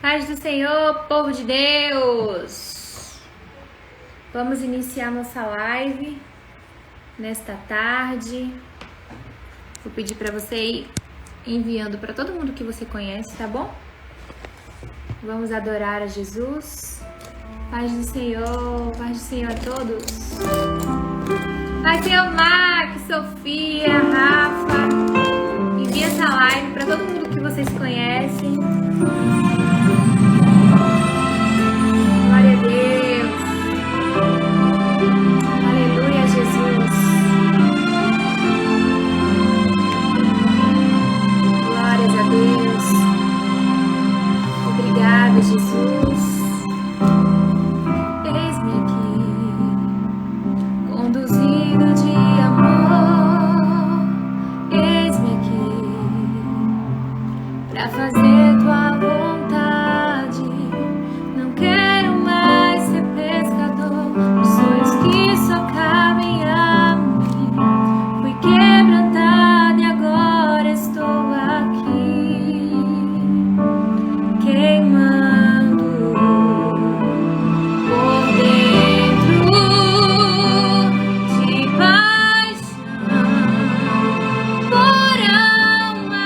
Paz do Senhor, povo de Deus! Vamos iniciar nossa live nesta tarde. Vou pedir para você ir enviando para todo mundo que você conhece, tá bom? Vamos adorar a Jesus. Paz do Senhor a todos. Paz, Senhor, Mac, Sofia, Rafa. Envia essa live para todo mundo que vocês conhecem. Glória a Deus. Aleluia, Jesus. Glórias a Deus. Obrigada, Jesus. Eis-me aqui, conduzido de amor. Eis-me aqui, pra fazer tua vontade. Não quero mais ser pescador dos sonhos que só cabem a mim. Fui quebrantada e agora estou aqui, queimando por dentro de paixão por almas.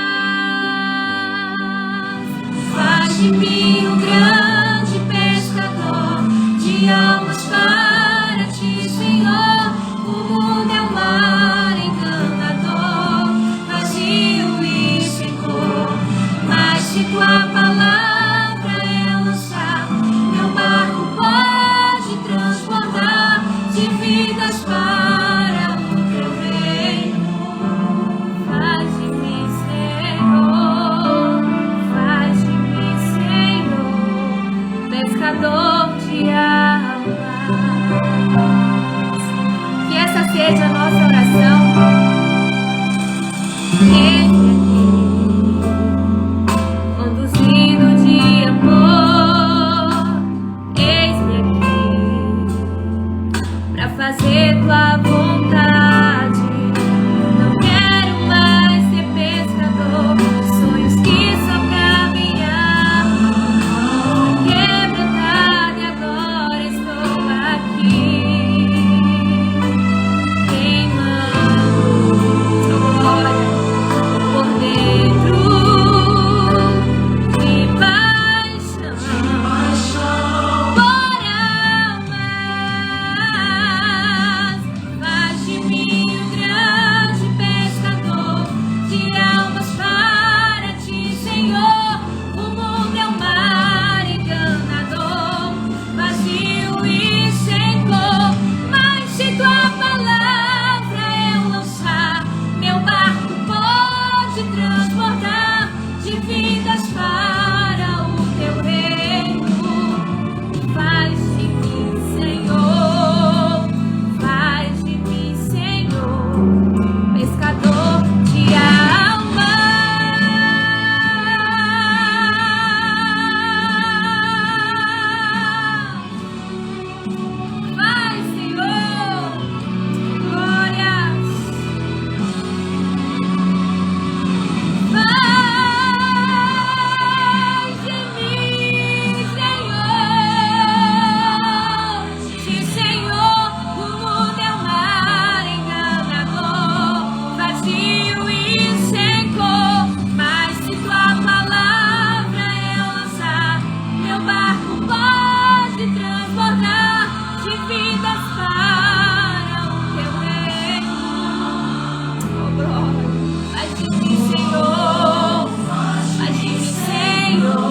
Faz de mim um grande pescador de almas para ti, Senhor. O mundo é um mar encantador, vazio e sem cor. Mas se tua palavra é lançar, meu barco pode transbordar de vidas para o teu reino. Faz de mim, Senhor, faz de mim, Senhor, pescador de almas. Que essa seja a nossa oração. Eis-me aqui, conduzido de amor. Eis-me aqui, pra fazer tua vontade. Não quero mais ser pescador de sonhos que só cabem a mim. Quebrantada e agora estou aqui, queimando glória por dentro de paixão por almas. Faz de mim um grande pescador de almas para ti, Senhor. O mundo é um mar enganador, vazio e sem cor. Mas se tua palavra eu lançar, meu barco pode transbordar de vidas para o teu reino. Faz de mim, Senhor, faz de mim, Senhor, pescador de almas. Vai, Senhor, glórias. Faz de mim, Senhor. Se, Senhor, o mundo é um mar enganador, vazio e sem cor. Mas se tua palavra eu lançar, meu barco pode transbordar de vidas para o teu reino. Oh, glória. Faz de mim, Senhor, faz de mim, Senhor,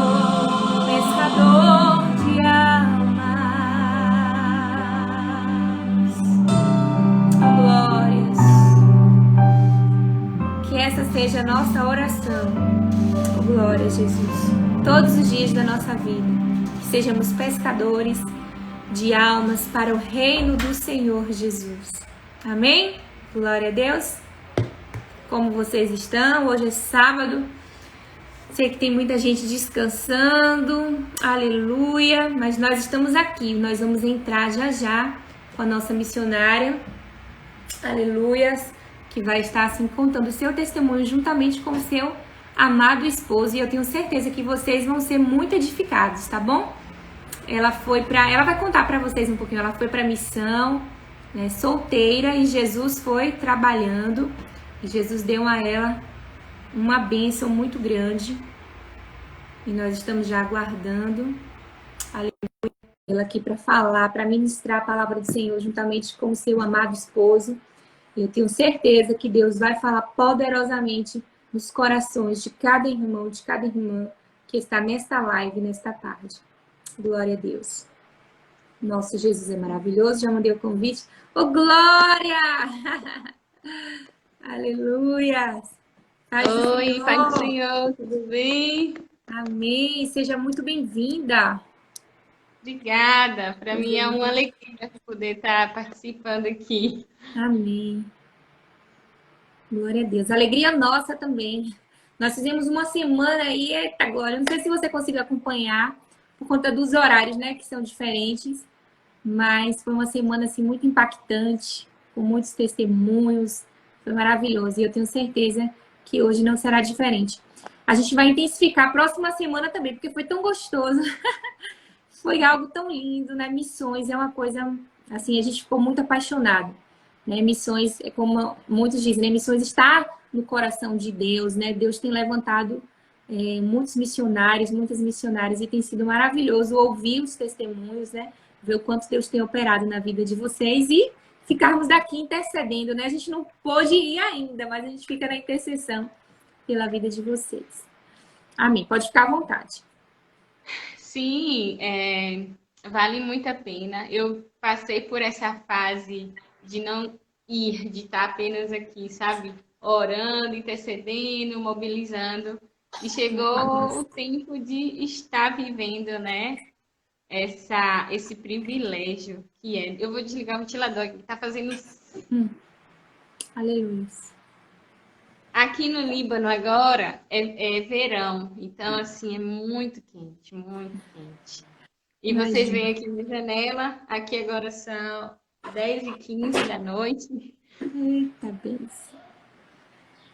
pescador de almas. Oh, glórias. Que essa seja a nossa oração. Oh, glória, Jesus. Todos os dias da nossa vida, que sejamos pescadores de almas para o reino do Senhor Jesus. Amém? Glória a Deus. Como vocês estão? Hoje é sábado. Sei que tem muita gente descansando. Aleluia. Mas nós estamos aqui. Nós vamos entrar já já com a nossa missionária. Aleluia. Que vai estar assim contando o seu testemunho juntamente com o seu amado esposo, e eu tenho certeza que vocês vão ser muito edificados, tá bom? Ela vai contar para vocês um pouquinho. Ela foi para missão, né, solteira, e Jesus foi trabalhando, e Jesus deu a ela uma bênção muito grande, e nós estamos já aguardando ela aqui para falar, para ministrar a palavra do Senhor juntamente com o seu amado esposo. Eu tenho certeza que Deus vai falar poderosamente nos corações de cada irmão, de cada irmã que está nesta live, nesta tarde. Glória a Deus. Nosso Jesus é maravilhoso. Já mandei o convite. Ô, Glória! Aleluia! Oi, Pai do Senhor, tudo bem? Amém. Seja muito bem-vinda. Obrigada. Para mim é uma alegria poder estar participando aqui. Amém. Glória a Deus. Alegria nossa também. Nós fizemos uma semana aí, eita, agora, não sei se você conseguiu acompanhar, por conta dos horários, né, que são diferentes, mas foi uma semana, assim, muito impactante, com muitos testemunhos, foi maravilhoso, e eu tenho certeza que hoje não será diferente. A gente vai intensificar a próxima semana também, porque foi tão gostoso, foi algo tão lindo, né, missões é uma coisa, assim, a gente ficou muito apaixonado. Né? Missões, como muitos dizem, né? Missões está no coração de Deus, né? Deus tem levantado muitos missionários, muitas missionárias, e tem sido maravilhoso ouvir os testemunhos, né? Ver o quanto Deus tem operado na vida de vocês e ficarmos daqui intercedendo, né? A gente não pôde ir ainda, mas a gente fica na intercessão pela vida de vocês. Amém. Pode ficar à vontade. Sim, vale muito a pena. Eu passei por essa fase de não ir, de estar apenas aqui, sabe? Orando, intercedendo, mobilizando. E chegou o tempo de estar vivendo, né? Esse privilégio que é. Eu vou desligar o ventilador que está fazendo. Aleluia. Aqui no Líbano agora é verão, então assim é muito quente, muito quente. E vocês veem aqui na janela, aqui agora são 10h15 da noite. Eita, bênção.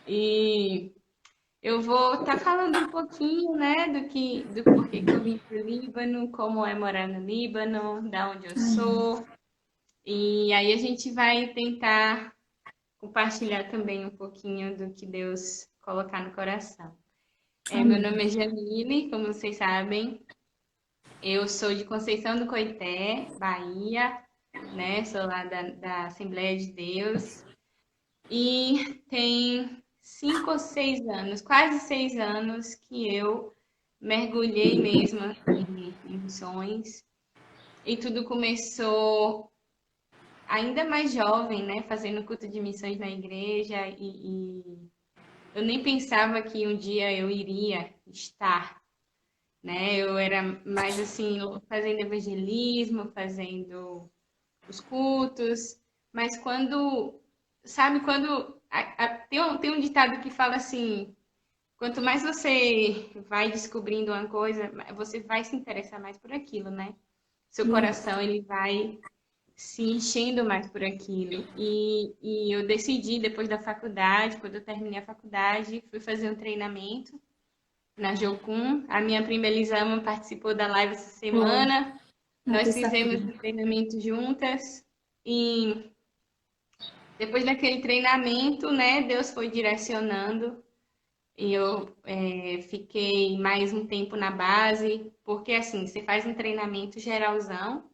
E eu vou estar falando um pouquinho, né, do porquê que eu vim para o Líbano, como é morar no Líbano, da onde eu sou. E aí a gente vai tentar compartilhar também um pouquinho do que Deus colocar no coração. Meu nome é Jamile, como vocês sabem. Eu sou de Conceição do Coité, Bahia, né? Sou lá da Assembleia de Deus. E tem 5 ou 6 anos, quase 6 anos, que eu mergulhei mesmo em missões. E tudo começou ainda mais jovem, né? Fazendo culto de missões na igreja. E eu nem pensava que um dia eu iria estar, né? Eu era mais assim, fazendo evangelismo, fazendo os cultos, mas sabe, tem um ditado que fala assim, quanto mais você vai descobrindo uma coisa, você vai se interessar mais por aquilo, né? Seu coração, ele vai se enchendo mais por aquilo. E eu decidi, depois da faculdade, quando eu terminei a faculdade, fui fazer um treinamento na Jocum. A minha prima Elisama participou da live essa semana. Nós fizemos um treinamento juntas. E depois daquele treinamento, né, Deus foi direcionando. E eu fiquei mais um tempo na base, porque assim, você faz um treinamento geralzão,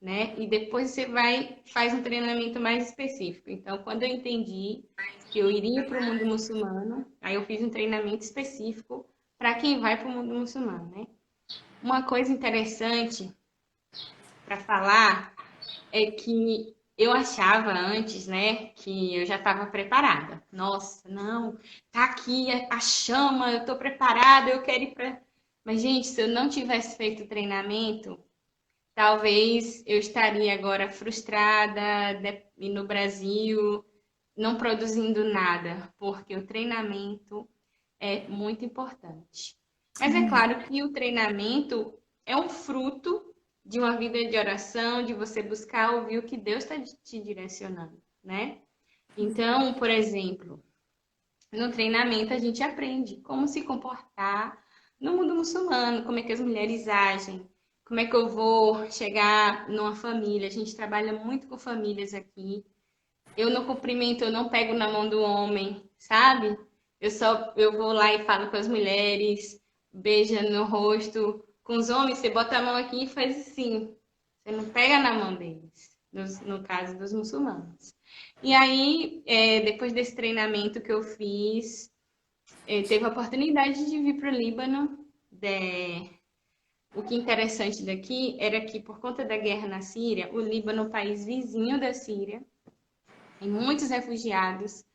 né? E depois você faz um treinamento mais específico. Então, quando eu entendi que eu iria para o mundo muçulmano, aí eu fiz um treinamento específico para quem vai para o mundo muçulmano, né? Uma coisa interessante para falar é que eu achava antes, né, que eu já estava preparada. Nossa, não, tá aqui a chama, eu tô preparada, eu quero ir para. Mas, gente, se eu não tivesse feito o treinamento, talvez eu estaria agora frustrada e no Brasil não produzindo nada, porque o treinamento é muito importante. Mas é claro que o treinamento é um fruto de uma vida de oração, de você buscar ouvir o que Deus está te direcionando, né? Então, por exemplo, No treinamento a gente aprende como se comportar no mundo muçulmano, como é que as mulheres agem, como é que eu vou chegar numa família. A gente trabalha muito com famílias aqui. Eu não cumprimento, eu não pego na mão do homem, sabe? Eu vou lá e falo com as mulheres, beija no rosto. Com os homens, você bota a mão aqui e faz assim. Você não pega na mão deles, no caso dos muçulmanos. E aí, depois desse treinamento que eu fiz, teve a oportunidade de vir para o Líbano. O que é interessante daqui era que, por conta da guerra na Síria, o Líbano, é um país vizinho da Síria, e muitos refugiados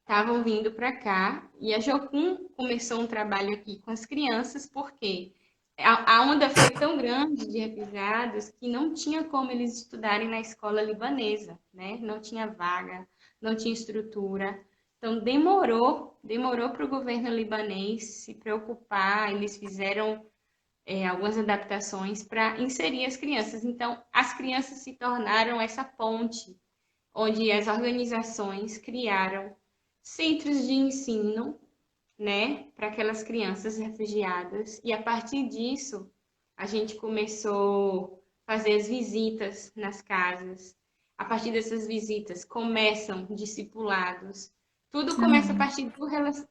estavam vindo para cá. E a Jocum começou um trabalho aqui com as crianças, porque a onda foi tão grande de refugiados que não tinha como eles estudarem na escola libanesa, né? Não tinha vaga, não tinha estrutura. Então demorou para o governo libanês se preocupar. Eles fizeram algumas adaptações para inserir as crianças. Então, as crianças se tornaram essa ponte onde as organizações criaram centros de ensino, né, para aquelas crianças refugiadas. E a partir disso, a gente começou a fazer as visitas nas casas. A partir dessas visitas, começam discipulados. Tudo começa a Amém. partir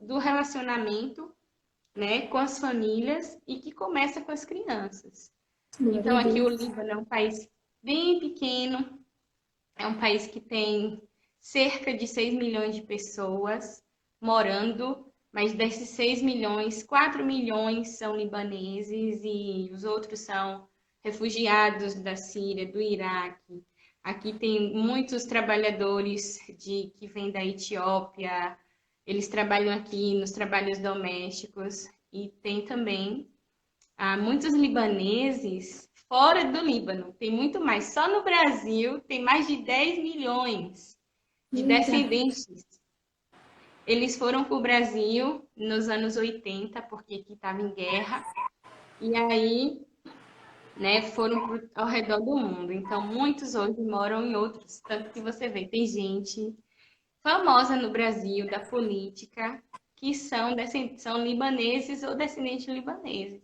do relacionamento, né, com as famílias e que começa com as crianças. Glória Então, a aqui o Deus. Líbano é um país bem pequeno, é um país que tem cerca de 6 milhões de pessoas morando, mas desses 6 milhões, 4 milhões são libaneses e os outros são refugiados da Síria, do Iraque. Aqui tem muitos trabalhadores que vêm da Etiópia, eles trabalham aqui nos trabalhos domésticos e tem também muitos libaneses fora do Líbano. Tem muito mais. Só no Brasil tem mais de 10 milhões de Eita. descendentes. Eles foram para o Brasil nos anos 80, porque aqui estava em guerra, e aí, né, foram ao redor do mundo. Então, muitos hoje moram em outros. Tanto que você vê, tem gente famosa no Brasil da política que são libaneses ou descendentes de libaneses,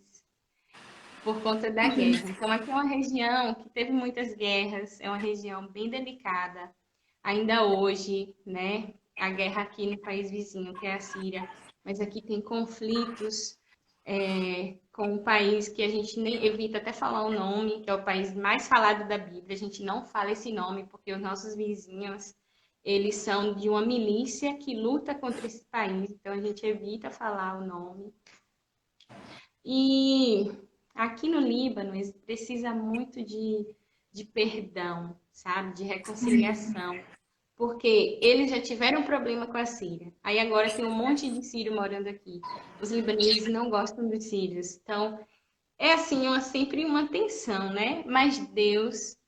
por conta da guerra. Então, aqui é uma região que teve muitas guerras, é uma região bem delicada, ainda hoje, né? A guerra aqui no país vizinho, que é a Síria, mas aqui tem conflitos com um país que a gente nem evita até falar o nome, que é o país mais falado da Bíblia. A gente não fala esse nome porque os nossos vizinhos, eles são de uma milícia que luta contra esse país, então a gente evita falar o nome. E aqui no Líbano precisa muito de perdão, sabe? De reconciliação. Porque eles já tiveram problema com a Síria. Aí agora tem um monte de sírio morando aqui. Os libaneses não gostam dos sírios. Então, é assim, sempre uma tensão, né? Mas Deus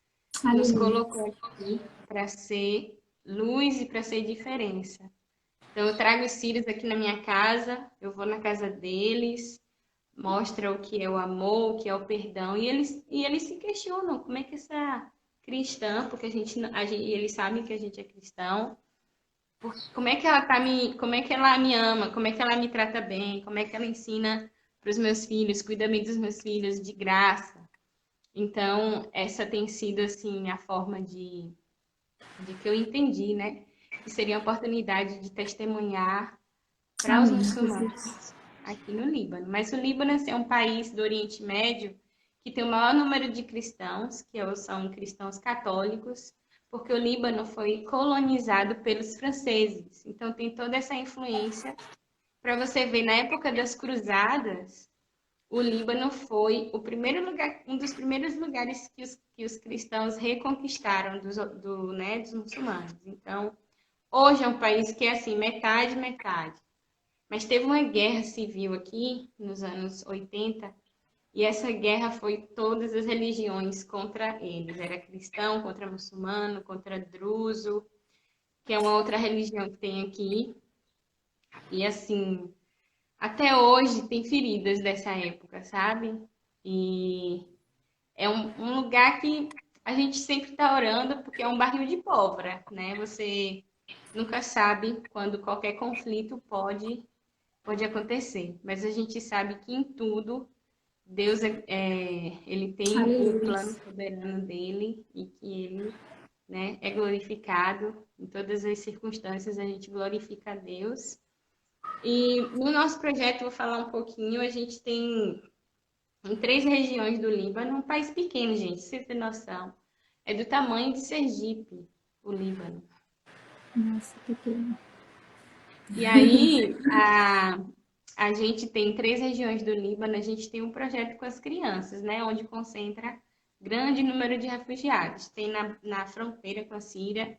nos Aleluia. colocou aqui para ser luz e para ser diferença. Então, eu trago os sírios aqui na minha casa, eu vou na casa deles, mostra o que é o amor, o que é o perdão, e eles se questionam como é que essa cristã, porque eles sabem que a gente é cristão, como é que como é que ela me ama, como é que ela me trata bem, como é que ela ensina para os meus filhos, cuida bem dos meus filhos de graça. Então, essa tem sido assim a forma de que eu entendi, né? Que seria a oportunidade de testemunhar para os Amém, Jesus. muçulmanos aqui no Líbano. Mas o Líbano assim, é um país do Oriente Médio que tem o maior número de cristãos, são cristãos católicos, porque o Líbano foi colonizado pelos franceses. Então tem toda essa influência. Para você ver, na época das cruzadas, o Líbano foi o primeiro lugar, um dos primeiros lugares que os cristãos reconquistaram né, dos muçulmanos. Então, hoje é um país que é assim, metade, metade. Mas teve uma guerra civil aqui nos anos 80 e essa guerra foi todas as religiões contra eles. Era cristão contra muçulmano, contra druso, que é uma outra religião que tem aqui. E assim, até hoje tem feridas dessa época, sabe? E é um lugar que a gente sempre está orando porque é um barril de pólvora, né? Você nunca sabe quando qualquer conflito pode acontecer. Mas a gente sabe que em tudo Deus ele tem o Aleluia. plano soberano dele e que ele, né, é glorificado em todas as circunstâncias. A gente glorifica a Deus. E no nosso projeto, vou falar um pouquinho, a gente tem em 3 regiões do Líbano, um país pequeno, gente, você tem noção. É do tamanho de Sergipe, o Líbano. Nossa, pequeno. E aí, a gente tem 3 regiões do Líbano, a gente tem um projeto com as crianças, né? Onde concentra grande número de refugiados. Tem na fronteira com a Síria,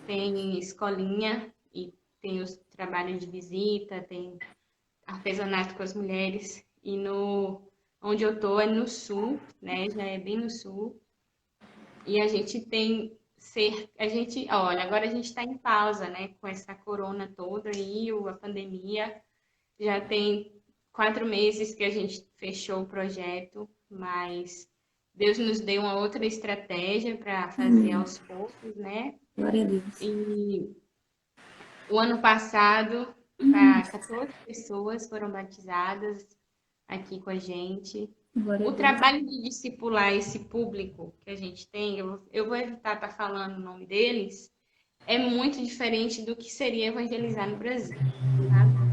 tem escolinha e tem os trabalhos de visita, tem artesanato com as mulheres. E onde eu tô é no sul, né? Já é bem no sul. E a gente tem olha, agora a gente está em pausa, né? Com essa corona toda aí, a pandemia. Já tem 4 meses que a gente fechou o projeto, mas Deus nos deu uma outra estratégia para fazer Amém. aos poucos, né? Glória a Deus. E o ano passado, 14 pessoas foram batizadas aqui com a gente. Glória a O Deus. trabalho de discipular esse público que a gente tem, eu vou evitar estar falando o nome deles, é muito diferente do que seria evangelizar no Brasil, sabe?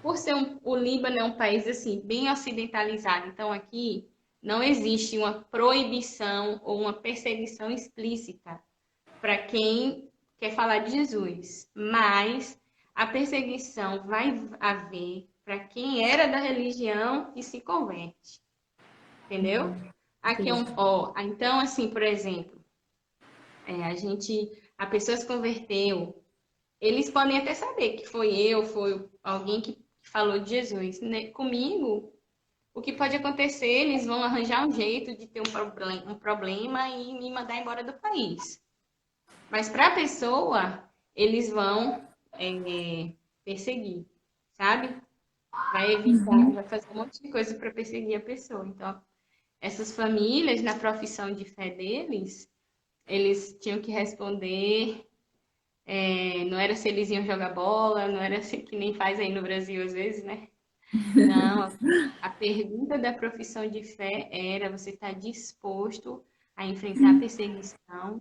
Por ser o Líbano é um país assim bem ocidentalizado, então aqui não existe uma proibição ou uma perseguição explícita para quem quer falar de Jesus, mas a perseguição vai haver para quem era da religião e se converte, entendeu? Aqui é Entendi. então assim, por exemplo, a pessoa se converteu, eles podem até saber que foi alguém que falou de Jesus, né? Comigo, o que pode acontecer, eles vão arranjar um jeito de ter um problema e me mandar embora do país. Mas para a pessoa, eles vão perseguir, sabe? Vai evitar, vai fazer um monte de coisa para perseguir a pessoa. Então, essas famílias, na profissão de fé deles, eles tinham que responder. Não era se eles iam jogar bola, não era se, que nem faz aí no Brasil às vezes, né? Não, a pergunta da profissão de fé era: você está disposto a enfrentar a perseguição?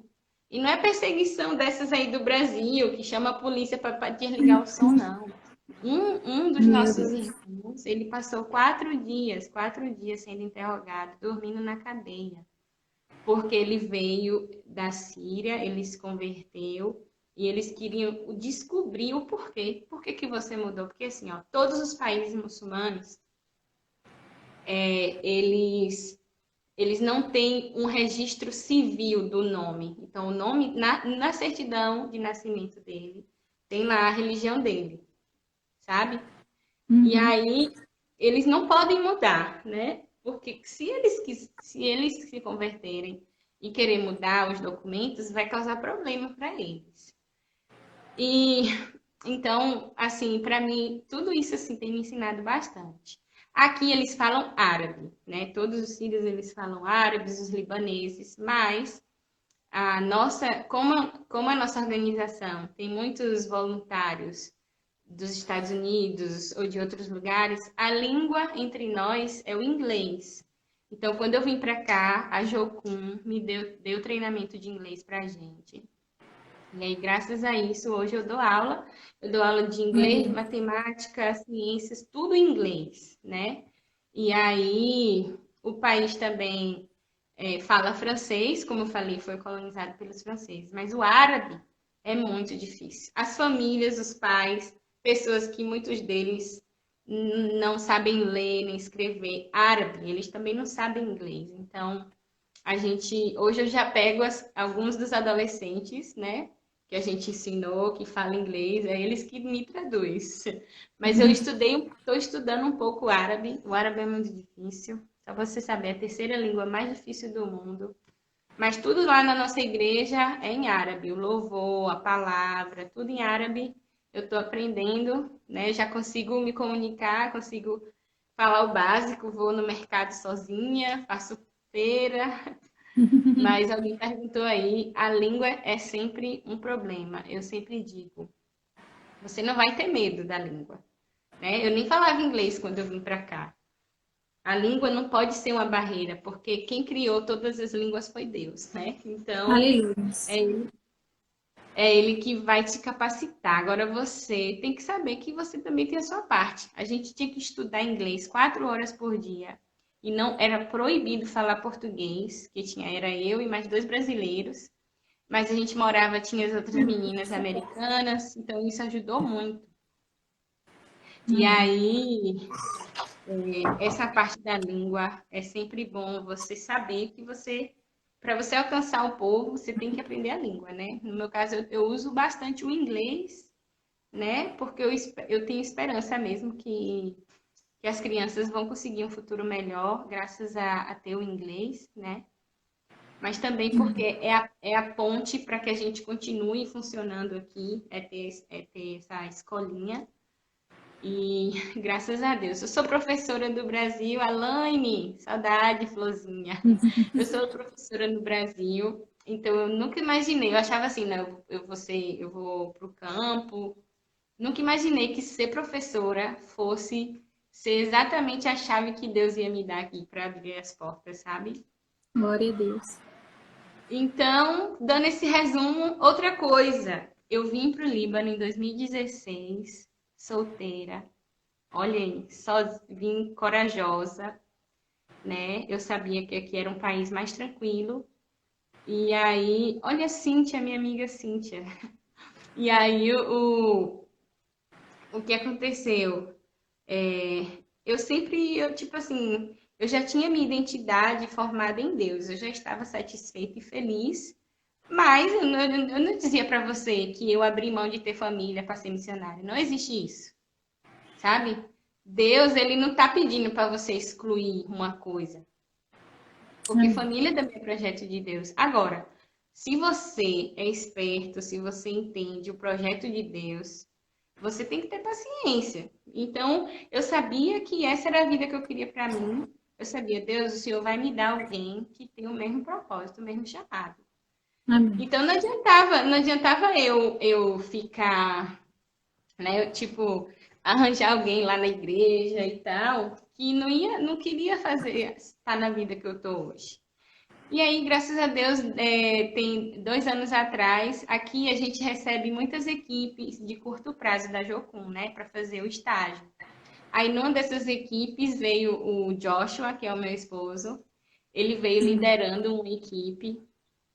E não é perseguição dessas aí do Brasil, que chama a polícia para desligar o som, não. Um dos Meu nossos Deus. irmãos, ele passou 4 dias sendo interrogado, dormindo na cadeia, porque ele veio da Síria, ele se converteu e eles queriam descobrir o porquê. Por que que você mudou? Porque assim, ó, todos os países muçulmanos, eles não têm um registro civil do nome. Então, o nome, na certidão de nascimento dele, tem lá a religião dele, sabe? E Uhum. aí, eles não podem mudar, né? Porque se eles se converterem e querer mudar os documentos, vai causar problema para eles. E então, assim, para mim, tudo isso assim tem me ensinado bastante. Aqui eles falam árabe, né? Todos os sírios eles falam árabes, os libaneses, mas como a nossa organização tem muitos voluntários dos Estados Unidos ou de outros lugares, a língua entre nós é o inglês. Então, quando eu vim para cá, a Jocum me deu treinamento de inglês para a gente. E aí, graças a isso, hoje eu dou aula. Eu dou aula de inglês, Amém. matemática, ciências, tudo em inglês, né? E aí, o país também fala francês, como eu falei, foi colonizado pelos franceses, mas o árabe é muito difícil. As famílias, os pais, pessoas que muitos deles não sabem ler nem escrever árabe, eles também não sabem inglês. Então, hoje eu já pego alguns dos adolescentes, né? Que a gente ensinou, que fala inglês, é eles que me traduzem. Mas estou estudando um pouco árabe. O árabe é muito difícil. Só você saber, é a terceira língua mais difícil do mundo. Mas tudo lá na nossa igreja é em árabe. O louvor, a palavra, tudo em árabe. Eu estou aprendendo, né? Já consigo me comunicar, consigo falar o básico, vou no mercado sozinha, faço feira, mas alguém perguntou aí, a língua é sempre um problema. Eu sempre digo, Você não vai ter medo da língua, né? Eu nem falava inglês quando eu vim para cá. A língua não pode ser uma barreira, porque quem criou todas as línguas foi Deus, né? Então, Aleluia. é é ele que vai te capacitar. Agora você tem que saber que você também tem a sua parte. A gente tinha que estudar inglês 4 horas por dia. E não era proibido falar português, que tinha, era eu e mais dois brasileiros. Mas a gente morava, tinha as outras meninas americanas, então isso ajudou muito. E aí, essa parte da língua é sempre bom você saber que você, para você alcançar o povo, você tem que aprender a língua, né? No meu caso, eu uso bastante o inglês, né? Porque eu tenho esperança mesmo que as crianças vão conseguir um futuro melhor graças a ter o inglês, né? Mas também porque é a ponte para que a gente continue funcionando aqui, é ter essa escolinha. E graças a Deus, eu sou professora do Brasil, Alaine, saudade, Florzinha. Eu sou professora no Brasil, então eu nunca imaginei, eu achava assim, não, eu vou para o campo, nunca imaginei que ser professora fosse ser exatamente a chave que Deus ia me dar aqui para abrir as portas, sabe? Glória a Deus. Então, dando esse resumo, outra coisa, eu vim para o Líbano em 2016, solteira. Olha aí, só vim corajosa, né? Eu sabia que aqui era um país mais tranquilo. E aí, olha a Cíntia, minha amiga Cíntia. E aí, o que aconteceu? Tipo assim, eu já tinha minha identidade formada em Deus, eu já estava satisfeita e feliz, mas eu não dizia para você que eu abri mão de ter família para ser missionária. Não existe isso, sabe? Deus, ele não está pedindo para você excluir uma coisa, porque Amém. família também é projeto de Deus. Agora, se você é esperto, se você entende o projeto de Deus, você tem que ter paciência. Então, eu sabia que essa era a vida que eu queria para mim. Eu sabia, Deus, o Senhor vai me dar alguém que tem o mesmo propósito, o mesmo chamado. Amém. Então, não adiantava eu ficar, né, tipo, arranjar alguém lá na igreja e tal, que não queria fazer, estar na vida que eu tô hoje. E aí, graças a Deus, tem 2 anos atrás, aqui a gente recebe muitas equipes de curto prazo da Jocum, né, para fazer o estágio. Aí, numa dessas equipes veio o Joshua, que é o meu esposo. Ele veio liderando uma equipe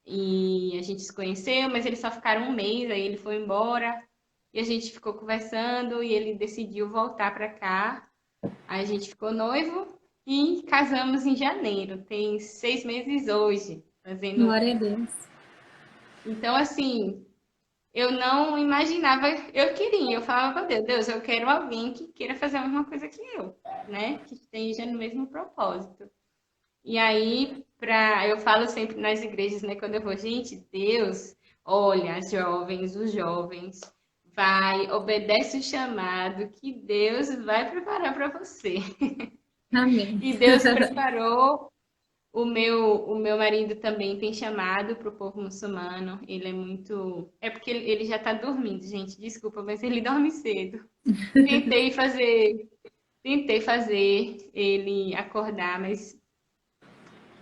e a gente se conheceu, mas eles só ficaram um mês, aí ele foi embora e a gente ficou conversando e ele decidiu voltar para cá. Aí a gente ficou noivo e casamos em janeiro. Tem 6 meses hoje, fazendo. Glória a Deus. Então, assim, eu não imaginava, eu falava para Deus, Deus, eu quero alguém que queira fazer a mesma coisa que eu, né? Que esteja no mesmo propósito. E aí, eu falo sempre nas igrejas, né? Quando eu vou, gente, Deus, olha, os jovens, vai, obedece o chamado que Deus vai preparar para você. Amém. E Deus preparou. O meu marido também tem chamado para o povo muçulmano. Ele é muito. É porque ele já está dormindo, gente. Desculpa, mas ele dorme cedo. Tentei fazer, tentei fazer ele acordar, mas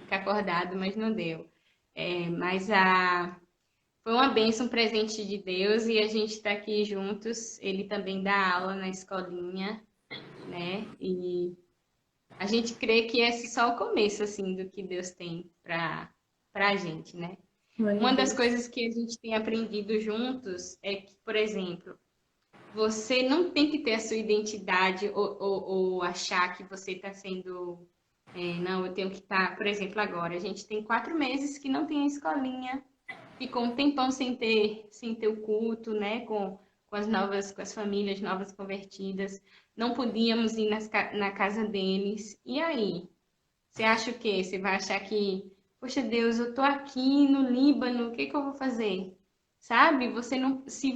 ficar acordado, mas não deu. Foi uma bênção, um presente de Deus e a gente está aqui juntos. Ele também dá aula na escolinha, né? E a gente crê que esse é só o começo, assim, do que Deus tem para a gente, né? Glória a Uma das Deus. coisas que a gente tem aprendido juntos é que, por exemplo, você não tem que ter a sua identidade ou achar que você está sendo. Não, eu tenho que estar. Por exemplo, agora, a gente tem 4 meses que não tem a escolinha, ficou um tempão sem ter o culto, né? Com as famílias novas convertidas. Não podíamos ir na casa deles. E aí? Você acha o quê? Você vai achar que, poxa Deus, eu tô aqui no Líbano, o que que eu vou fazer? Sabe? Você não, se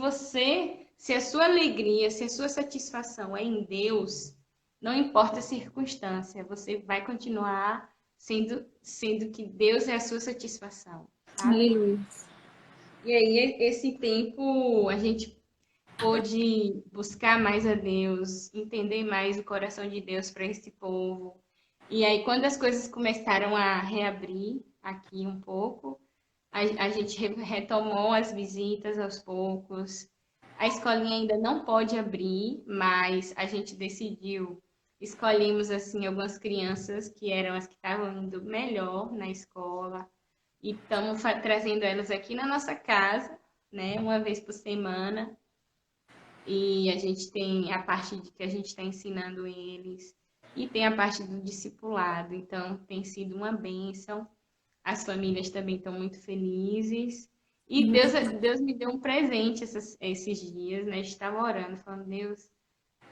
a sua alegria, se a sua satisfação é em Deus, não importa a circunstância, você vai continuar sendo que Deus é a sua satisfação, sabe? Aleluia. E aí, esse tempo, pôde buscar mais a Deus, entender mais o coração de Deus para esse povo. E aí, quando as coisas começaram a reabrir aqui um pouco, a gente retomou as visitas aos poucos. A escolinha ainda não pode abrir, mas a gente decidiu, escolhemos assim algumas crianças que eram as que estavam indo melhor na escola e estamos trazendo elas aqui na nossa casa, né, uma vez por semana. E a gente tem a parte de que a gente está ensinando eles e tem a parte do discipulado. Então, tem sido uma bênção. As famílias também estão muito felizes. E Deus me deu um presente esses dias, né? Estava orando, falando,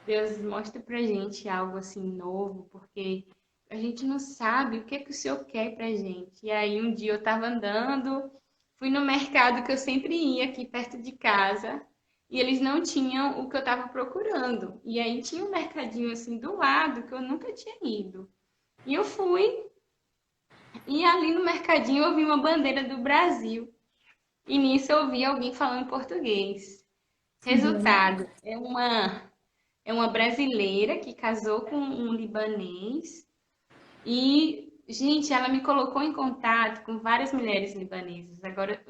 Deus, mostra pra gente algo assim novo, porque a gente não sabe o que é que o Senhor quer pra gente. E aí um dia eu estava andando, fui no mercado que eu sempre ia aqui perto de casa, e eles não tinham o que eu estava procurando. E aí tinha um mercadinho assim do lado que eu nunca tinha ido. E eu fui, e ali no mercadinho eu vi uma bandeira do Brasil. E nisso eu vi alguém falando português. Resultado, é uma brasileira que casou com um libanês e, gente, ela me colocou em contato com várias mulheres libanesas, agora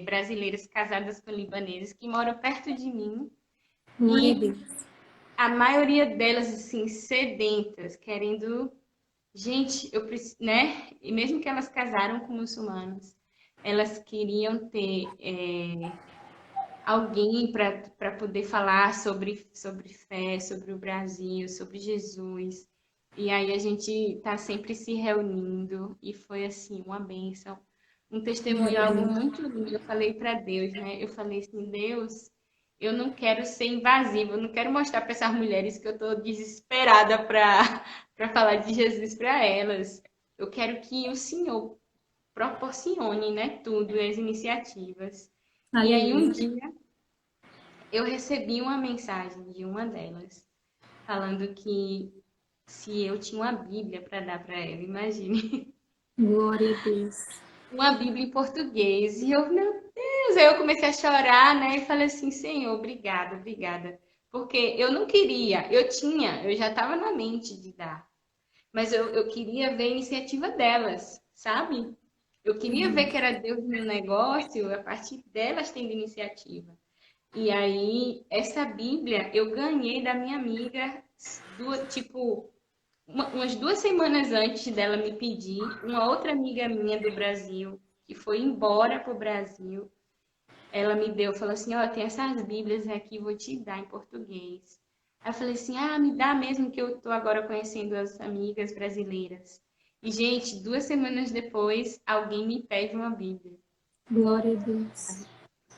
brasileiras casadas com libaneses que moram perto de mim Glória a e Deus. a maioria delas, assim, sedentas, querendo. Gente, eu preciso, né? E mesmo que elas casaram com muçulmanos, elas queriam ter alguém para poder falar sobre fé, sobre o Brasil, sobre Jesus. E aí a gente está sempre se reunindo e foi assim uma bênção, um testemunho, Glória a algo Deus. muito lindo. Eu falei para Deus, né? Eu falei assim, Deus, eu não quero ser invasiva, eu não quero mostrar para essas mulheres que eu estou desesperada para falar de Jesus para elas. Eu quero que o Senhor proporcione, né, tudo, as iniciativas. E aí um Aleluia. dia eu recebi uma mensagem de uma delas falando que se eu tinha uma Bíblia para dar para ela, imagine, Glória a Deus. uma Bíblia em português. E eu, meu Deus, aí eu comecei a chorar, né? E falei assim, Senhor, obrigada, obrigada. Porque eu não queria, eu já estava na mente de dar, mas eu queria ver a iniciativa delas, sabe? Eu queria ver que era Deus no negócio, a partir delas tendo iniciativa. E aí, essa Bíblia eu ganhei da minha amiga, tipo, umas 2 semanas antes dela me pedir, uma outra amiga minha do Brasil, que foi embora para o Brasil, ela me deu, falou assim, ó, tem essas Bíblias aqui, vou te dar em português. Aí eu falei assim, ah, me dá mesmo que eu tô agora conhecendo as amigas brasileiras. E, gente, 2 semanas depois, alguém me pede uma Bíblia. Glória a Deus.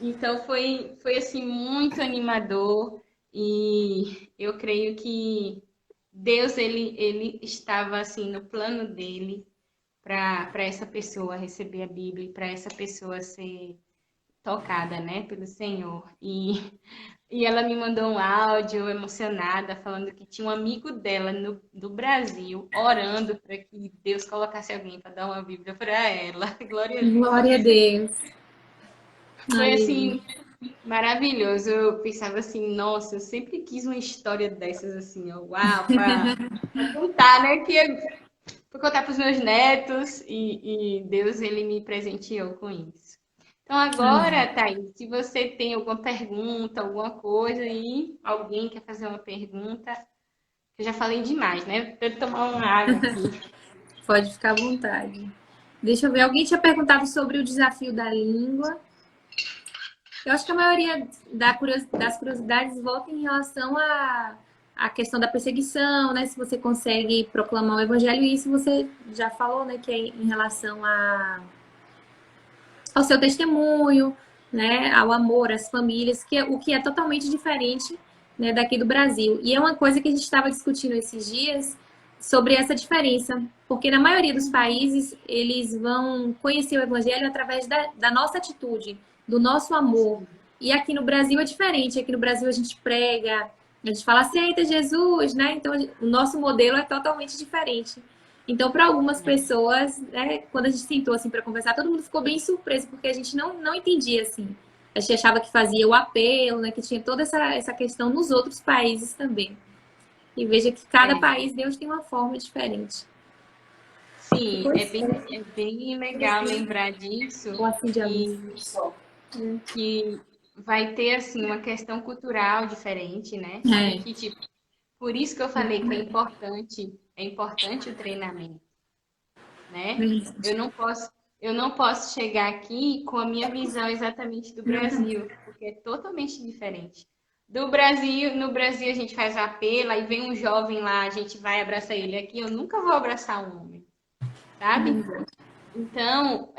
Então foi assim muito animador e eu creio que Deus ele estava assim no plano dele para essa pessoa receber a Bíblia, para essa pessoa ser tocada, né, pelo Senhor. E ela me mandou um áudio emocionada falando que tinha um amigo dela do Brasil orando para que Deus colocasse alguém para dar uma Bíblia para ela. Glória a Deus. Glória a Deus. Foi Aleluia. assim maravilhoso. Eu pensava assim, nossa, eu sempre quis uma história dessas assim, ó, uau, para contar, né? Para contar para os meus netos e Deus ele me presenteou com isso. Então Amém. agora, Thaís, se você tem alguma pergunta, alguma coisa aí, alguém quer fazer uma pergunta, eu já falei demais, né? Vou tomar uma água aqui. Pode ficar à vontade. Deixa eu ver. Alguém tinha perguntado sobre o desafio da língua. Eu acho que a maioria das curiosidades volta em relação à questão da perseguição, né? Se você consegue proclamar o evangelho, e isso você já falou, né? Que é em relação ao seu testemunho, né? Ao amor, às famílias, o que é totalmente diferente, né, daqui do Brasil. E é uma coisa que a gente estava discutindo esses dias sobre essa diferença, porque na maioria dos países eles vão conhecer o evangelho através da nossa atitude, do nosso amor. E aqui no Brasil é diferente. Aqui no Brasil a gente prega, a gente fala aceita Jesus, né? Então o nosso modelo é totalmente diferente. Então, para algumas pessoas, né, quando a gente sentou assim para conversar, todo mundo ficou bem surpreso porque a gente não entendia assim. A gente achava que fazia o apelo, né? Que tinha toda essa questão nos outros países também. E veja que cada É. país, Deus tem uma forma diferente. Sim, Ficou é bem legal lembrar disso ou assim de luz. e que vai ter assim uma questão cultural diferente, né? E É. que tipo, por isso que eu falei que é importante o treinamento, né? Eu não posso chegar aqui com a minha visão exatamente do Brasil, porque é totalmente diferente. Do Brasil, no Brasil a gente faz apelo, aí vem um jovem lá, a gente vai abraçar ele aqui, eu nunca vou abraçar um homem, sabe? Então,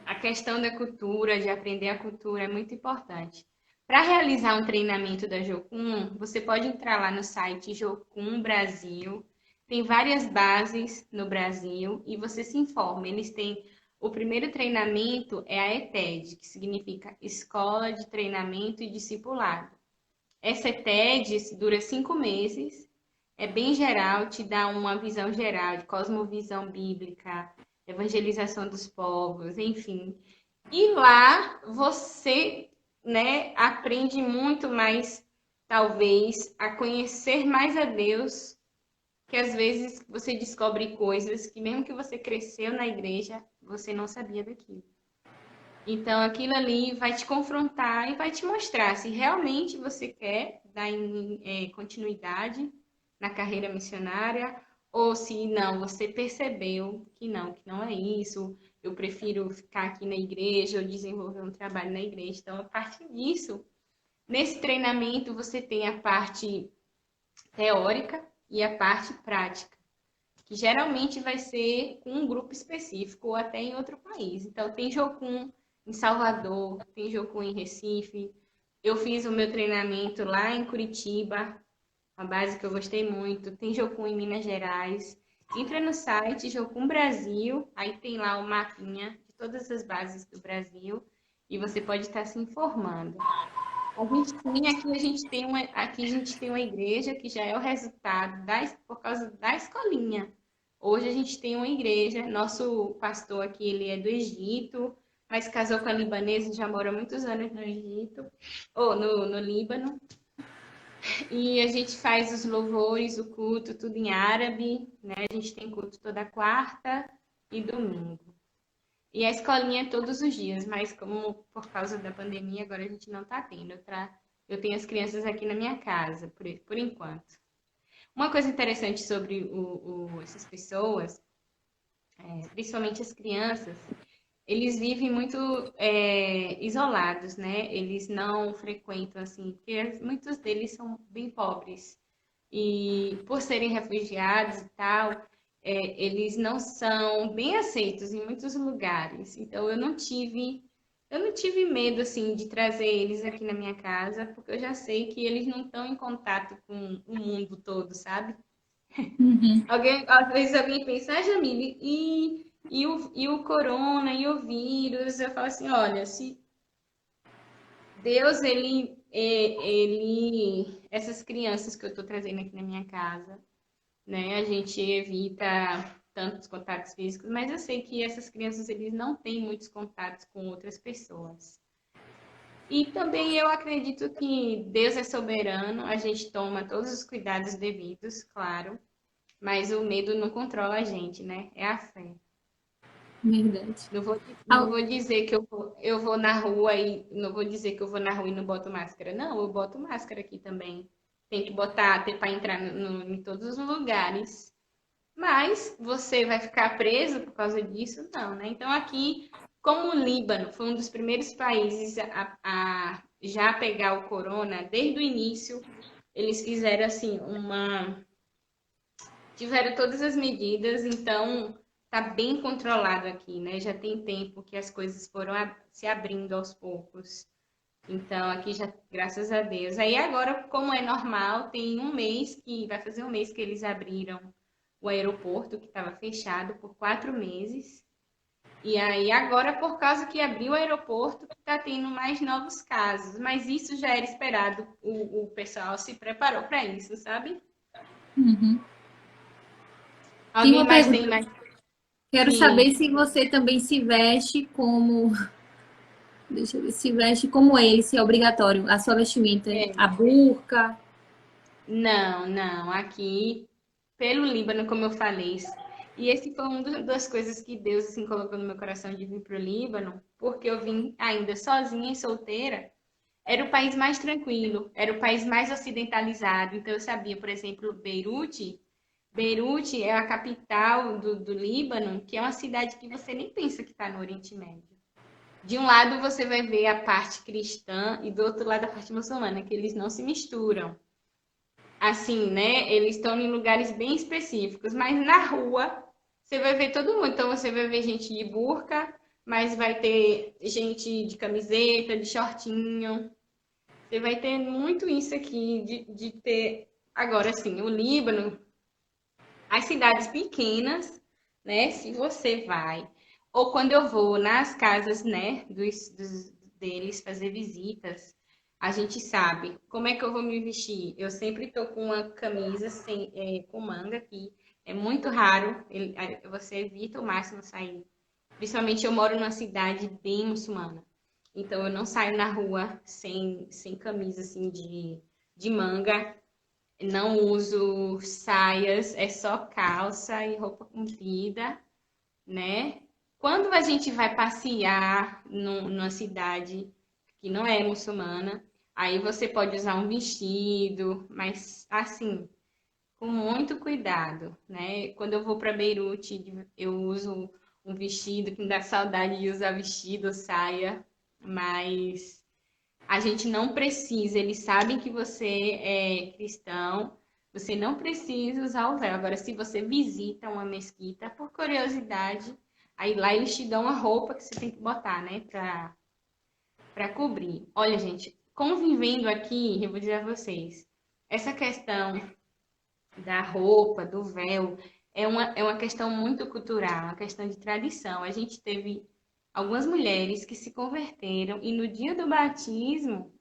a questão da cultura, de aprender a cultura é muito importante. Para realizar um treinamento da Jocum, você pode entrar lá no site Jocum Brasil. Tem várias bases no Brasil e você se informa. Eles têm o primeiro treinamento é a ETED, que significa Escola de Treinamento e Discipulado. Essa ETED dura 5 meses, é bem geral, te dá uma visão geral de cosmovisão bíblica, evangelização dos povos, enfim. E lá você, né, aprende muito mais, talvez, a conhecer mais a Deus, que às vezes você descobre coisas que mesmo que você cresceu na igreja, você não sabia daquilo. Então, aquilo ali vai te confrontar e vai te mostrar se realmente você quer dar continuidade na carreira missionária ou se não, você percebeu que não é isso, eu prefiro ficar aqui na igreja ou desenvolver um trabalho na igreja. Então, a partir disso, nesse treinamento você tem a parte teórica e a parte prática, que geralmente vai ser com um grupo específico ou até em outro país. Então, tem Jocum em Salvador, tem Jocum em Recife. Eu fiz o meu treinamento lá em Curitiba, uma base que eu gostei muito. Tem Jocum em Minas Gerais. Entra no site Jocum Brasil, aí tem lá o mapinha de todas as bases do Brasil e você pode estar se informando. Aqui a gente tem uma igreja que já é o resultado por causa da escolinha. Hoje a gente tem uma igreja, nosso pastor aqui, ele é do Egito, mas casou com a libanesa e já mora há muitos anos no Egito, ou no Líbano. E a gente faz os louvores, o culto, tudo em árabe, né? A gente tem culto toda quarta e domingo. E a escolinha é todos os dias, mas como por causa da pandemia, agora a gente não está tendo. Eu tenho as crianças aqui na minha casa, por enquanto. Uma coisa interessante sobre essas pessoas, principalmente as crianças, eles vivem muito isolados, né? Eles não frequentam, assim, porque muitos deles são bem pobres. E por serem refugiados e tal, eles não são bem aceitos em muitos lugares. Então eu não tive medo assim de trazer eles aqui na minha casa, porque eu já sei que eles não estão em contato com o mundo todo, sabe? Às vezes alguém pensa, ah, Jamile, e o corona, e o vírus? Eu falo assim, olha, se Deus, essas crianças que eu estou trazendo aqui na minha casa, né? A gente evita tantos contatos físicos, mas eu sei que essas crianças eles não têm muitos contatos com outras pessoas. E também eu acredito que Deus é soberano, a gente toma todos os cuidados devidos, claro, mas o medo não controla a gente, né? É a fé. Verdade. Não vou dizer que eu vou na rua e não vou dizer que eu vou na rua e não boto máscara. Não, eu boto máscara aqui também. Tem que botar para entrar em todos os lugares. Mas você vai ficar preso por causa disso? Não, né? Então aqui, como o Líbano foi um dos primeiros países a já pegar o corona, desde o início, eles fizeram assim tiveram todas as medidas, então tá bem controlado aqui, né? Já tem tempo que as coisas foram se abrindo aos poucos. Então, aqui já, graças a Deus. Aí agora, como é normal, tem vai fazer um mês que eles abriram o aeroporto, que estava fechado por 4 meses. E aí agora, por causa que abriu o aeroporto, está tendo mais novos casos. Mas isso já era esperado, o pessoal se preparou para isso, sabe? Tem Alguém uma mais tem pergunta. mais? Quero Sim. saber se você também se veste como Deixa eu ver. Se veste como ele, se é obrigatório. A sua vestimenta, É, a burca. não, não. Aqui, pelo Líbano, como eu falei, e esse foi uma das coisas que Deus assim colocou no meu coração de vir para o Líbano, porque eu vim ainda sozinha e solteira. Era o país mais tranquilo, era o país mais ocidentalizado. Então eu sabia, por exemplo, Beirute é a capital do Líbano, que é uma cidade que você nem pensa que está no Oriente Médio. De um lado você vai ver a parte cristã e do outro lado a parte muçulmana, que eles não se misturam. Assim, né? Eles estão em lugares bem específicos, mas na rua você vai ver todo mundo. Então você vai ver gente de burca, mas vai ter gente de camiseta, de shortinho. Você vai ter muito isso aqui de ter. Agora, sim, o Líbano, as cidades pequenas, né? Se você vai, ou quando eu vou nas casas, né, deles fazer visitas, a gente sabe como é que eu vou me vestir. Eu sempre tô com uma camisa com manga aqui. É muito raro, você evita o máximo sair. Principalmente eu moro numa cidade bem muçulmana. Então eu não saio na rua sem camisa assim de manga. Não uso saias, é só calça e roupa comprida, né? Quando a gente vai passear numa cidade que não é muçulmana, aí você pode usar um vestido, mas assim, com muito cuidado, né? Quando eu vou para Beirute, eu uso um vestido que me dá saudade de usar vestido ou saia, mas a gente não precisa, eles sabem que você é cristão, você não precisa usar o véu. Agora, se você visita uma mesquita, por curiosidade, aí lá eles te dão uma roupa que você tem que botar, né, para cobrir. Olha, gente, convivendo aqui, eu vou dizer a vocês, essa questão da roupa, do véu, é uma questão muito cultural, uma questão de tradição. A gente teve algumas mulheres que se converteram e no dia do batismo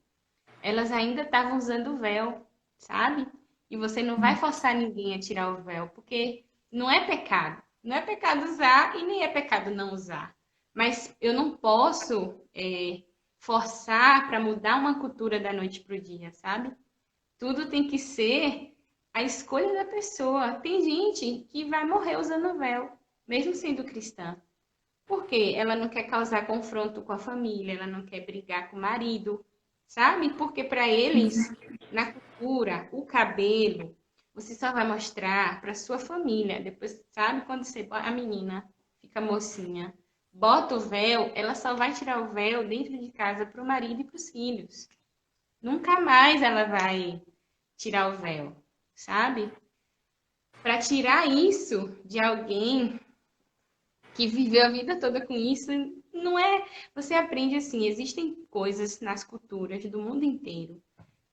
elas ainda estavam usando o véu, sabe? E você não vai forçar ninguém a tirar o véu, porque não é pecado. Não é pecado usar e nem é pecado não usar. Mas eu não posso forçar para mudar uma cultura da noite para o dia, sabe? Tudo tem que ser a escolha da pessoa. Tem gente que vai morrer usando véu, mesmo sendo cristã. Por quê? Ela não quer causar confronto com a família, ela não quer brigar com o marido, sabe? Porque para eles, na cultura, o cabelo, você só vai mostrar para sua família. Depois, sabe quando a menina fica mocinha, bota o véu, ela só vai tirar o véu dentro de casa para o marido e para os filhos. Nunca mais ela vai tirar o véu, sabe? Para tirar isso de alguém que viveu a vida toda com isso, não é. Você aprende assim, existem coisas nas culturas do mundo inteiro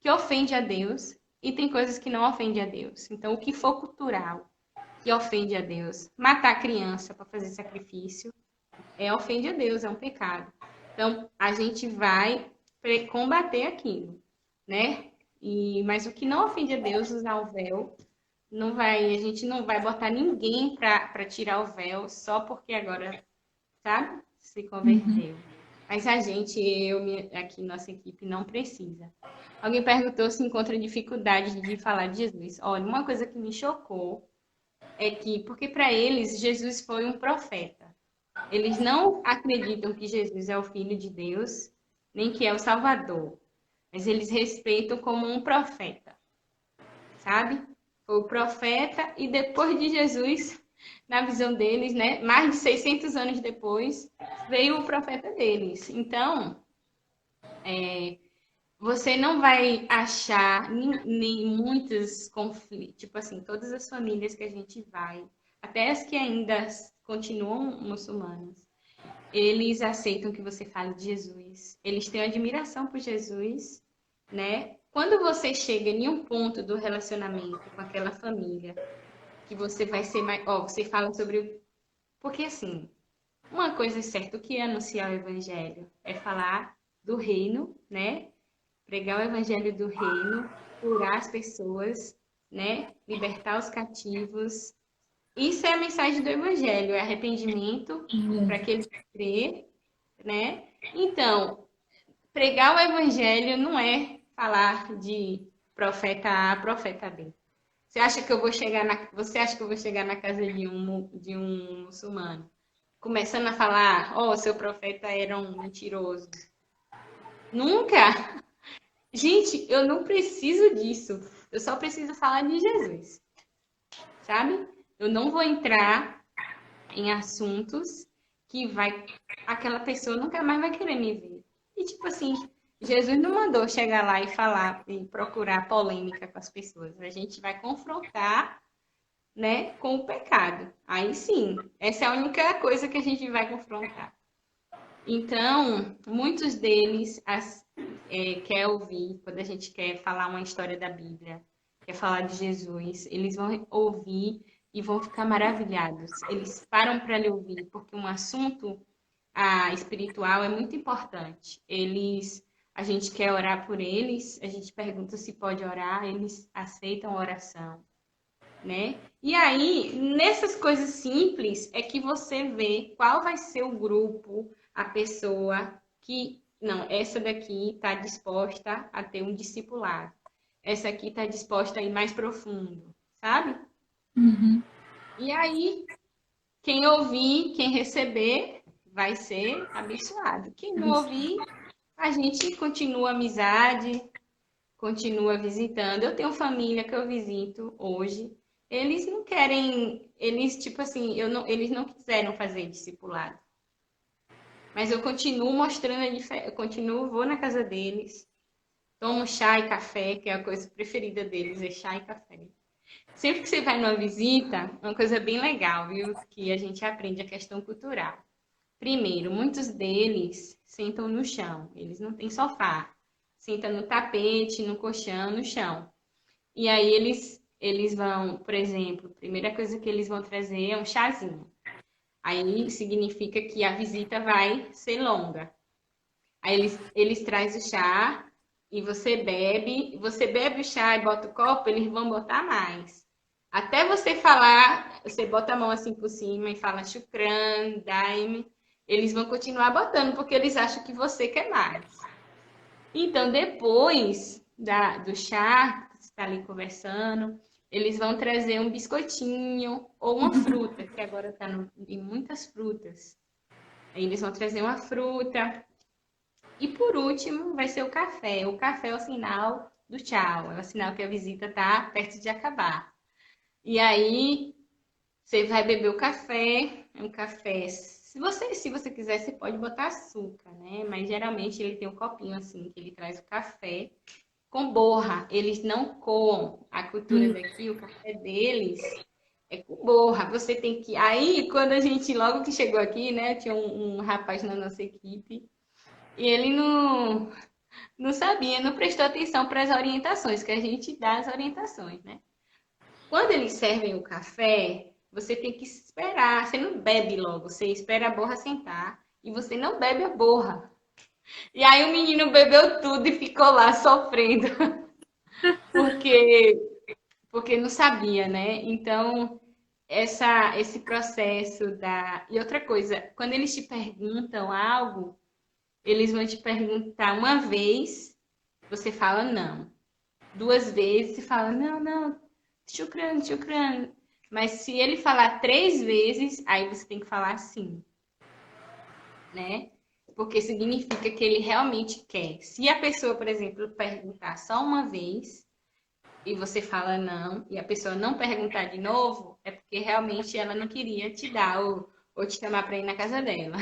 que ofende a Deus e tem coisas que não ofendem a Deus. Então, o que for cultural que ofende a Deus, matar criança para fazer sacrifício, ofende a Deus, é um pecado. Então, a gente vai combater aquilo, né? Mas o que não ofende a Deus, usar o véu, não vai, a gente não vai botar ninguém para tirar o véu só porque agora, sabe? Se converteu. Mas a gente, aqui, nossa equipe, não precisa. Alguém perguntou se encontra dificuldade de falar de Jesus. Olha, uma coisa que me chocou é que, porque para eles, Jesus foi um profeta. Eles não acreditam que Jesus é o Filho de Deus, nem que é o Salvador. Mas eles respeitam como um profeta, sabe? Foi o profeta e depois de Jesus, na visão deles, né, mais de 600 anos depois, veio o profeta deles. Então, você não vai achar nem muitos conflitos, tipo assim, todas as famílias que a gente vai, até as que ainda continuam muçulmanas, eles aceitam que você fale de Jesus. Eles têm admiração por Jesus, né? Quando você chega em um ponto do relacionamento com aquela família, que você vai ser mais. Ó, você fala sobre. Porque, assim, uma coisa é certa, o que é anunciar o evangelho? É falar do reino, né? Pregar o evangelho do reino, curar as pessoas, né? Libertar os cativos. Isso é a mensagem do evangelho, é arrependimento para aquele que crê, né? Então, pregar o evangelho não é falar de profeta A, profeta B. Você acha que eu vou chegar na casa de um muçulmano, começando a falar, oh, seu profeta era um mentiroso? Nunca! Gente, eu não preciso disso. Eu só preciso falar de Jesus, sabe? Eu não vou entrar em assuntos que aquela pessoa nunca mais vai querer me ver. E tipo assim, Jesus não mandou chegar lá e falar e procurar polêmica com as pessoas. A gente vai confrontar, né, com o pecado. Aí sim, essa é a única coisa que a gente vai confrontar. Então, muitos deles quer ouvir, quando a gente quer falar uma história da Bíblia, quer falar de Jesus, eles vão ouvir e vão ficar maravilhados. Eles param para lhe ouvir, porque um assunto espiritual é muito importante. A gente quer orar por eles, a gente pergunta se pode orar, eles aceitam a oração, né? E aí, nessas coisas simples, é que você vê qual vai ser o grupo, a pessoa que, não, essa daqui está disposta a ter um discipulado. Essa aqui está disposta a ir mais profundo, sabe? Uhum. E aí, quem ouvir, quem receber, vai ser abençoado. Quem não ouvir, a gente continua a amizade, continua visitando. Eu tenho família que eu visito hoje. Eles não querem, eles tipo assim, eles não quiseram fazer discipulado. Mas eu continuo mostrando a diferença, eu continuo, vou na casa deles, tomo chá e café, que é a coisa preferida deles, é chá e café. Sempre que você vai numa visita, uma coisa bem legal, viu? Que a gente aprende a questão cultural. Primeiro, muitos deles sentam no chão, eles não têm sofá. Sentam no tapete, no colchão, no chão. E aí eles vão, por exemplo, a primeira coisa que eles vão trazer é um chazinho. Aí significa que a visita vai ser longa. Aí eles trazem o chá e você bebe o chá e bota o copo, eles vão botar mais. Até você falar, você bota a mão assim por cima e fala shukran, daime, eles vão continuar botando, porque eles acham que você quer mais. Então, depois do chá, que você está ali conversando, eles vão trazer um biscoitinho ou uma fruta, que agora está em muitas frutas. Aí eles vão trazer uma fruta. E por último, vai ser o café. O café é o sinal do tchau, é o sinal que a visita está perto de acabar. E aí, você vai beber o café, é um café. Se você quiser, você pode botar açúcar, né? Mas geralmente ele tem um copinho assim, que ele traz o café com borra. Eles não coam. A cultura daqui, o café deles é com borra. Você tem que. Aí, quando a gente, logo que chegou aqui, né? Tinha um rapaz na nossa equipe. E ele não sabia, não prestou atenção para as orientações, que a gente dá as orientações, né? Quando eles servem o café, você tem que esperar. Você não bebe logo, você espera a borra sentar e você não bebe a borra. E aí o menino bebeu tudo e ficou lá sofrendo, porque porque não sabia, né? Então, esse processo da. E outra coisa, quando eles te perguntam algo, eles vão te perguntar uma vez, você fala não. Duas vezes, você fala não, não, shukran, shukran. Mas se ele falar três vezes, aí você tem que falar sim, né? Porque significa que ele realmente quer. Se a pessoa, por exemplo, perguntar só uma vez e você fala não, e a pessoa não perguntar de novo, é porque realmente ela não queria te dar ou te chamar para ir na casa dela.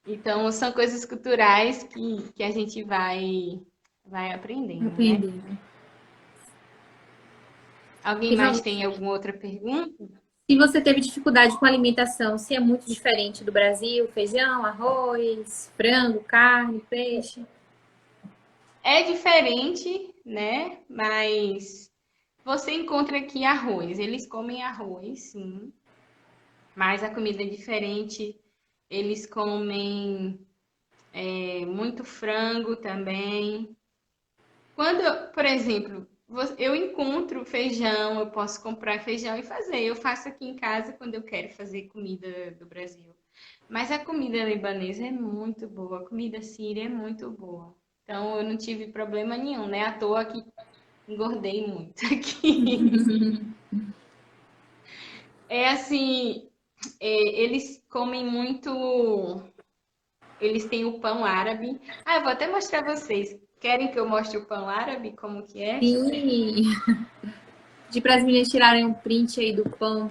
Então, são coisas culturais que a gente vai aprendendo, né? Aprendendo. Alguém E mais vamos, tem alguma outra pergunta? se você teve dificuldade com a alimentação, se é muito diferente do Brasil, feijão, arroz, frango, carne, peixe. É diferente, né? Mas você encontra aqui arroz. Eles comem arroz, sim. Mas a comida é diferente. Eles comem muito frango também. Quando, por exemplo, eu encontro feijão, eu posso comprar feijão e fazer. Eu faço aqui em casa quando eu quero fazer comida do Brasil. Mas a comida libanesa é muito boa, a comida síria é muito boa. Então eu não tive problema nenhum, né? À toa que engordei muito aqui. É assim, eles comem muito. Eles têm o pão árabe. Ah, eu vou até mostrar vocês. Querem que eu mostre o pão árabe? Como que é? Sim. Pedir para as meninas tirarem um print aí do pão.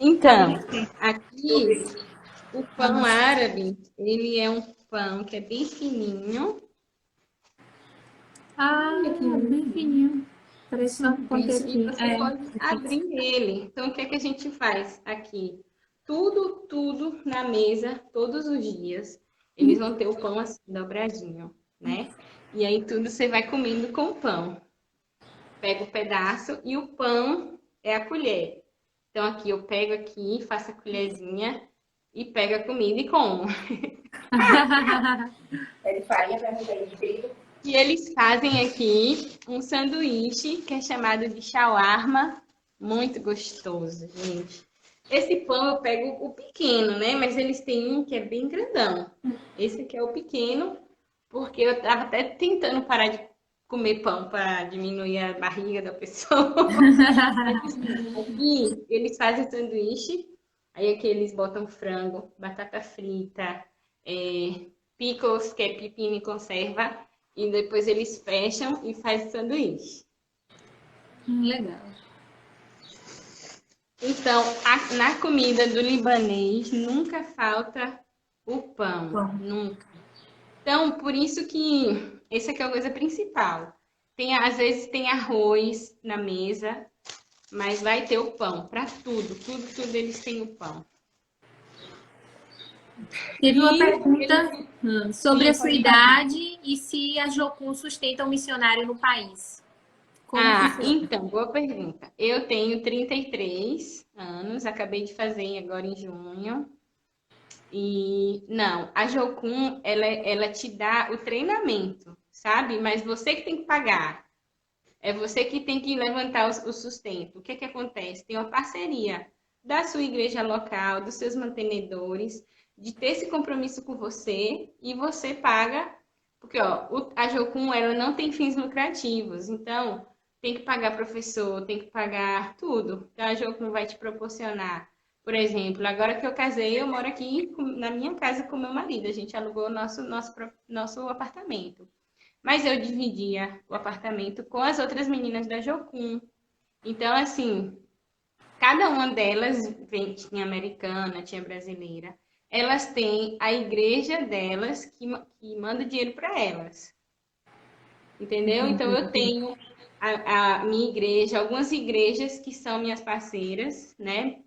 Então, aqui o pão árabe, ele é um pão que é bem fininho. Ah, aqui, bem fininho. Parece só um pão Isso, e aqui. você pode abrir ele. Então, o que é que a gente faz aqui? Tudo na mesa, todos os dias. Eles vão ter o pão assim, dobradinho, né? E aí tudo você vai comendo com o pão. Pega o pedaço e o pão é a colher. Então, aqui eu pego aqui, faço a colherzinha e pego a comida e como. É de farinha para mim, de trigo. E eles fazem aqui um sanduíche que é chamado de shawarma, muito gostoso, gente. Esse pão eu pego o pequeno, né? Mas eles têm um que é bem grandão. Esse aqui é o pequeno, porque eu tava até tentando parar de comer pão para diminuir a barriga da pessoa. Aqui eles fazem sanduíche, aí aqui eles botam frango, batata frita, pickles, que é pepino em conserva, e depois eles fecham e fazem sanduíche. Legal. Então, na comida do libanês nunca falta o pão, Bom. nunca. Então, por isso que essa aqui é a coisa principal. Às vezes tem arroz na mesa, mas vai ter o pão para tudo eles têm o pão. Teve uma E pergunta sobre Sim, a sua pode falar. idade e se a Jocum sustenta um missionário no país. Como funciona? Então, boa pergunta. Eu tenho 33 anos, acabei de fazer agora em junho. E não, a Jocum, ela te dá o treinamento, sabe? Mas você que tem que pagar. É você que tem que levantar o sustento. O que que acontece? Tem uma parceria da sua igreja local, dos seus mantenedores, de ter esse compromisso com você e você paga, porque ó, a Jocum ela não tem fins lucrativos, então tem que pagar professor, tem que pagar tudo. Então a Jocum vai te proporcionar, por exemplo, agora que eu casei, eu moro aqui na minha casa com meu marido, a gente alugou nosso apartamento. Mas eu dividia o apartamento com as outras meninas da Jocum. Então, assim, cada uma delas tinha americana, tinha brasileira. Elas têm a igreja delas que manda dinheiro para elas. Entendeu? Então, eu tenho a minha igreja, algumas igrejas que são minhas parceiras, né?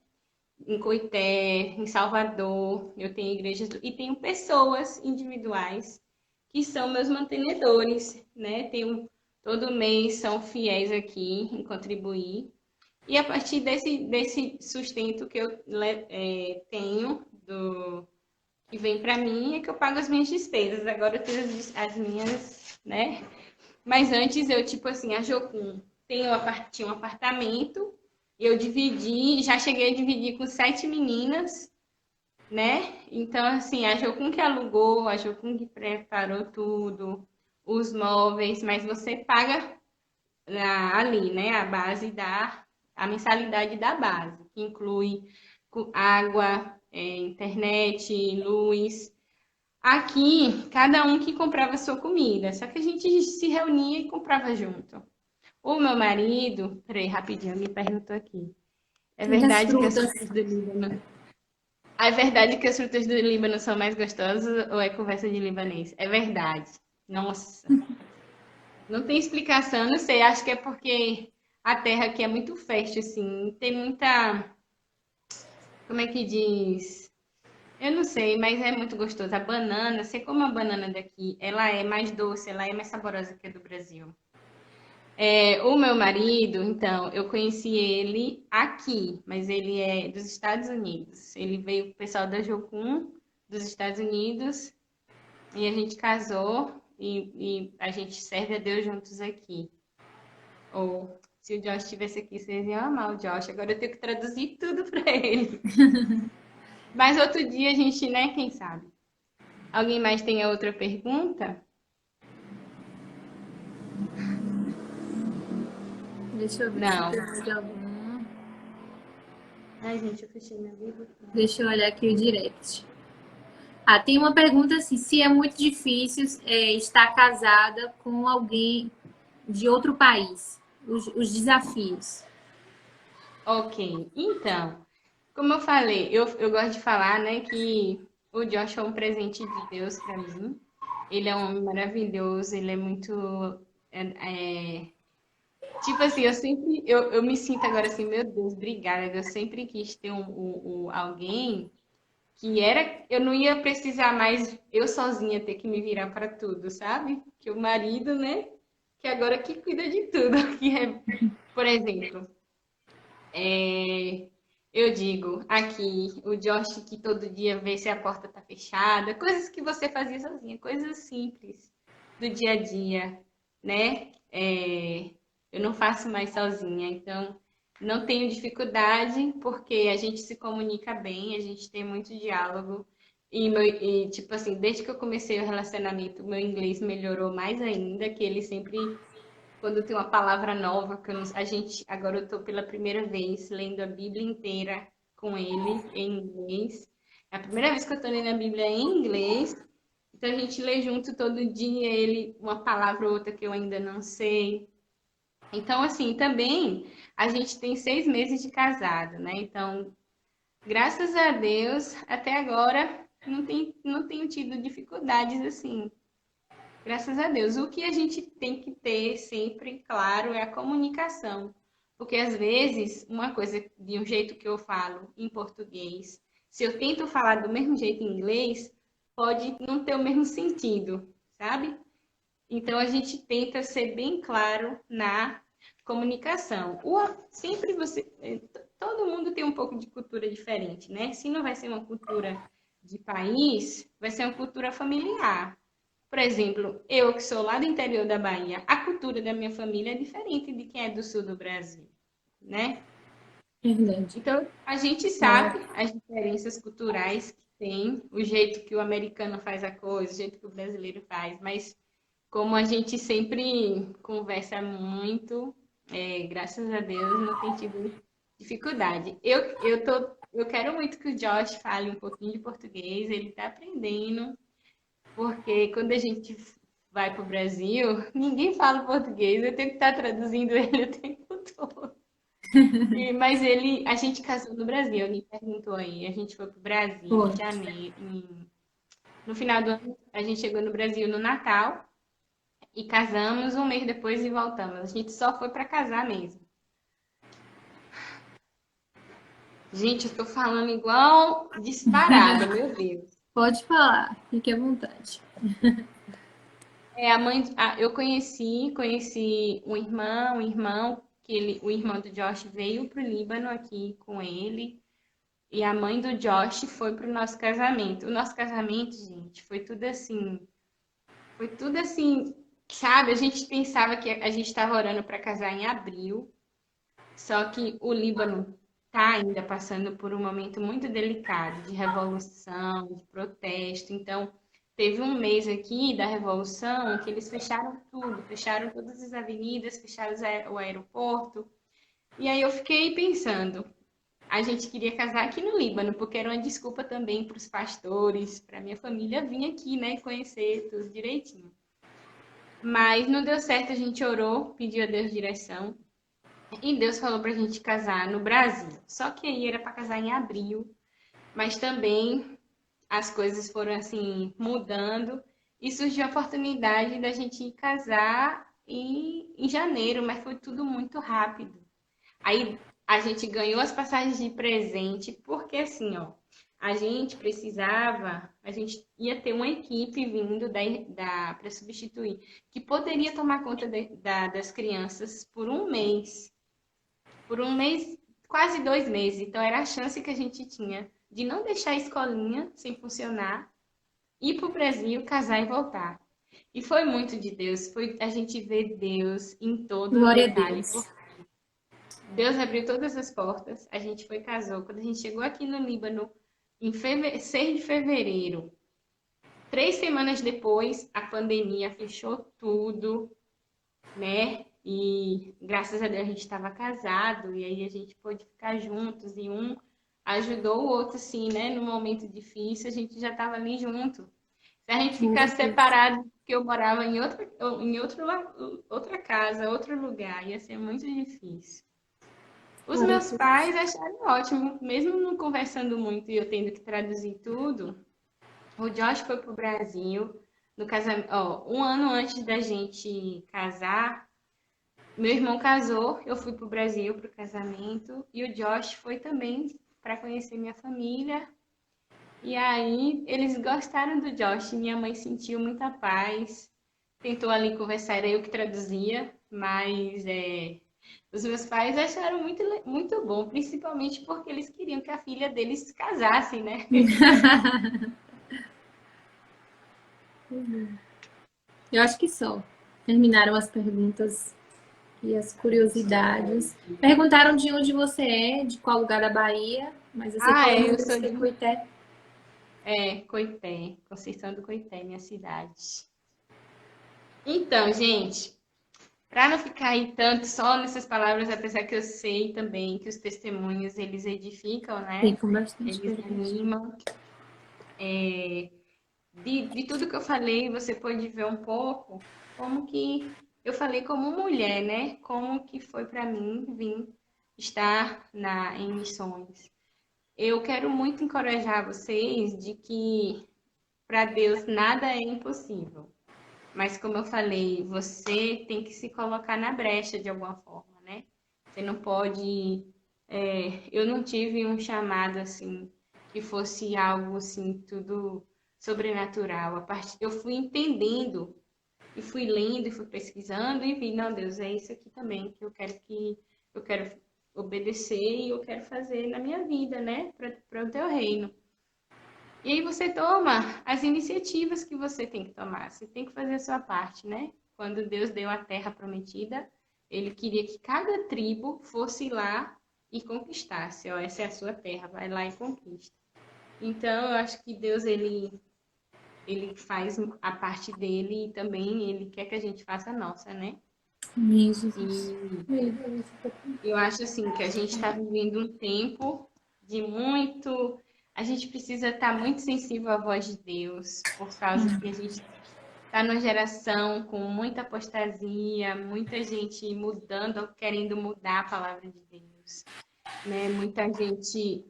Em Coité, em Salvador, eu tenho igrejas e tenho pessoas individuais que são meus mantenedores, né? Todo mês são fiéis aqui em contribuir. E a partir desse sustento que eu tenho, que vem para mim, é que eu pago as minhas despesas. Agora eu tenho as minhas, né? Mas antes eu, tipo assim, a Jocum tinha um apartamento, eu dividi, já cheguei a dividir com 7 meninas, né? Então, assim, a Jocum que alugou, a Jocum que preparou tudo, os móveis, mas você paga ali, né? A mensalidade da base, que inclui água, internet, luz. Aqui, cada um que comprava a sua comida, só que a gente se reunia e comprava junto. O meu marido, peraí, rapidinho, me perguntou aqui. É E das verdade que as frutas? frutas do Líbano É verdade que as frutas do Líbano são mais gostosas ou é conversa de libanês? É verdade. Nossa, não tem explicação, não sei. Acho que é porque a terra aqui é muito fértil, assim. Tem muita. Como é que diz? Eu não sei, mas é muito gostoso. A banana, você come a banana daqui, ela é mais doce, ela é mais saborosa que a do Brasil. O meu marido, então, eu conheci ele aqui, mas ele é dos Estados Unidos. Ele veio com o pessoal da Jocum dos Estados Unidos e a gente casou e a gente serve a Deus juntos aqui. Ou se o Josh estivesse aqui, vocês iam amar o Josh. Agora eu tenho que traduzir tudo para ele. Mas outro dia a gente, né? Quem sabe? Alguém mais tem outra pergunta? Deixa eu ver Não. se tem mais alguma. Ai, gente, eu fechei minha Bíblia. Deixa eu olhar aqui o direct. Ah, tem uma pergunta assim, se é muito difícil estar casada com alguém de outro país, os desafios. Ok, então, como eu falei, eu gosto de falar, né, que o Josh é um presente de Deus para mim. Ele é um homem maravilhoso, ele é muito. Tipo assim, eu me sinto agora assim, meu Deus, obrigada. Eu sempre quis ter alguém que era. Eu não ia precisar mais eu sozinha ter que me virar para tudo, sabe? Que o marido, né, que agora que cuida de tudo. Que é, por exemplo. Eu digo aqui, o Josh que todo dia vê se a porta tá fechada, coisas que você fazia sozinha, coisas simples do dia a dia, né? Eu não faço mais sozinha, então não tenho dificuldade porque a gente se comunica bem, a gente tem muito diálogo e tipo assim, desde que eu comecei o relacionamento, meu inglês melhorou mais ainda, que ele sempre quando tem uma palavra nova, que eu não, a gente, agora eu estou pela primeira vez lendo a Bíblia inteira com ele em inglês. É a primeira vez que eu estou lendo a Bíblia em inglês. Então a gente lê junto todo dia, ele, uma palavra ou outra que eu ainda não sei. Então, assim, também a gente tem 6 meses de casado, né? Então, graças a Deus, até agora não tenho tido dificuldades assim. Graças a Deus. O que a gente tem que ter sempre, claro, é a comunicação. Porque às vezes, uma coisa de um jeito que eu falo em português, se eu tento falar do mesmo jeito em inglês, pode não ter o mesmo sentido, sabe? Então a gente tenta ser bem claro na comunicação. Sempre todo mundo tem um pouco de cultura diferente, né? Se não vai ser uma cultura de país, vai ser uma cultura familiar. Por exemplo, eu que sou lá do interior da Bahia, a cultura da minha família é diferente de quem é do sul do Brasil, né? Verdade. Então, a gente sabe as diferenças culturais que tem, o jeito que o americano faz a coisa, o jeito que o brasileiro faz, mas como a gente sempre conversa muito, graças a Deus não tem tido dificuldade. Eu quero muito que o Josh fale um pouquinho de português, ele está aprendendo, porque quando a gente vai para o Brasil, ninguém fala português, eu tenho que estar traduzindo ele o tempo todo. Mas a gente casou no Brasil, alguém perguntou aí, a gente foi para o Brasil Foi. em janeiro, no final do ano, a gente chegou no Brasil no Natal e casamos um mês depois e voltamos. A gente só foi para casar mesmo. Gente, eu tô falando igual disparada, meu Deus. Pode falar, fique à vontade. Eu conheci um irmão o irmão do Josh veio pro Líbano aqui com ele e a mãe do Josh foi pro nosso casamento. O nosso casamento, gente, foi tudo assim, sabe? A gente pensava que a gente estava orando para casar em abril, só que o Líbano está ainda passando por um momento muito delicado de revolução, de protesto. Então, teve um mês aqui da revolução que eles fecharam tudo, fecharam todas as avenidas, fecharam o aeroporto. E aí eu fiquei pensando, a gente queria casar aqui no Líbano, porque era uma desculpa também para os pastores, para minha família vir aqui, né, conhecer tudo direitinho. Mas não deu certo, a gente orou, pediu a Deus direção. E Deus falou pra gente casar no Brasil. Só que aí era para casar em abril, mas também as coisas foram assim mudando e surgiu a oportunidade da gente casar em janeiro, mas foi tudo muito rápido. Aí a gente ganhou as passagens de presente, porque assim, ó, a gente ia ter uma equipe vindo para substituir, que poderia tomar conta das crianças por um mês, quase 2 meses. Então era a chance que a gente tinha de não deixar a escolinha sem funcionar, ir para o Brasil, casar e voltar. E foi muito de Deus. Foi a gente ver Deus em todo Glória a detalhe. Deus. Deus abriu todas as portas. A gente foi casou. Quando a gente chegou aqui no Líbano, em 6 de fevereiro, 3 semanas depois, a pandemia fechou tudo, né? E graças a Deus a gente estava casado e aí a gente pôde ficar juntos e um ajudou o outro, assim, né? No momento difícil, a gente já estava ali junto. Se a gente Glória a ficasse Deus. separado, porque eu morava outra casa, outro lugar, ia ser muito difícil. Os Glória a meus Deus. pais acharam ótimo, mesmo não conversando muito e eu tendo que traduzir tudo. O Josh foi pro Brasil no casamento, ó, um ano antes da gente casar. Meu irmão casou, eu fui pro Brasil pro casamento e o Josh foi também para conhecer minha família. E aí eles gostaram do Josh, minha mãe sentiu muita paz, tentou ali conversar, era eu que traduzia, mas os meus pais acharam muito bom, principalmente porque eles queriam que a filha deles se casasse, né? Eu acho que só. Terminaram as perguntas e as curiosidades. Perguntaram de onde você é, de qual lugar da Bahia, mas você Ah, falou que eu deve sou ser Coité. Coité, Conceição do Coité, minha cidade. Então, gente, para não ficar aí tanto só nessas palavras, apesar que eu sei também que os testemunhos eles edificam, né? Ficam bastante Eles verdade. animam. De tudo que eu falei, você pode ver um pouco como que eu falei como mulher, né? Como que foi para mim vir estar em missões. Eu quero muito encorajar vocês de que para Deus nada é impossível. Mas como eu falei, você tem que se colocar na brecha de alguma forma, né? Você não pode. Eu não tive um chamado assim que fosse algo assim tudo sobrenatural. Eu fui entendendo e fui lendo e fui pesquisando e vi, não, Deus, é isso aqui também que eu quero obedecer e eu quero fazer na minha vida, né? Para o teu reino. E aí você toma as iniciativas que você tem que tomar. Você tem que fazer a sua parte, né? Quando Deus deu a terra prometida, ele queria que cada tribo fosse lá e conquistasse. Ó, essa é a sua terra, vai lá e conquista. Então, eu acho que Deus, ele faz a parte dele e também ele quer que a gente faça a nossa, né? Amém, Jesus. E eu acho assim que a gente está vivendo um tempo de muito. A gente precisa estar muito sensível à voz de Deus, por causa que a gente está numa geração com muita apostasia, muita gente mudando, querendo mudar a palavra de Deus, né? Muita gente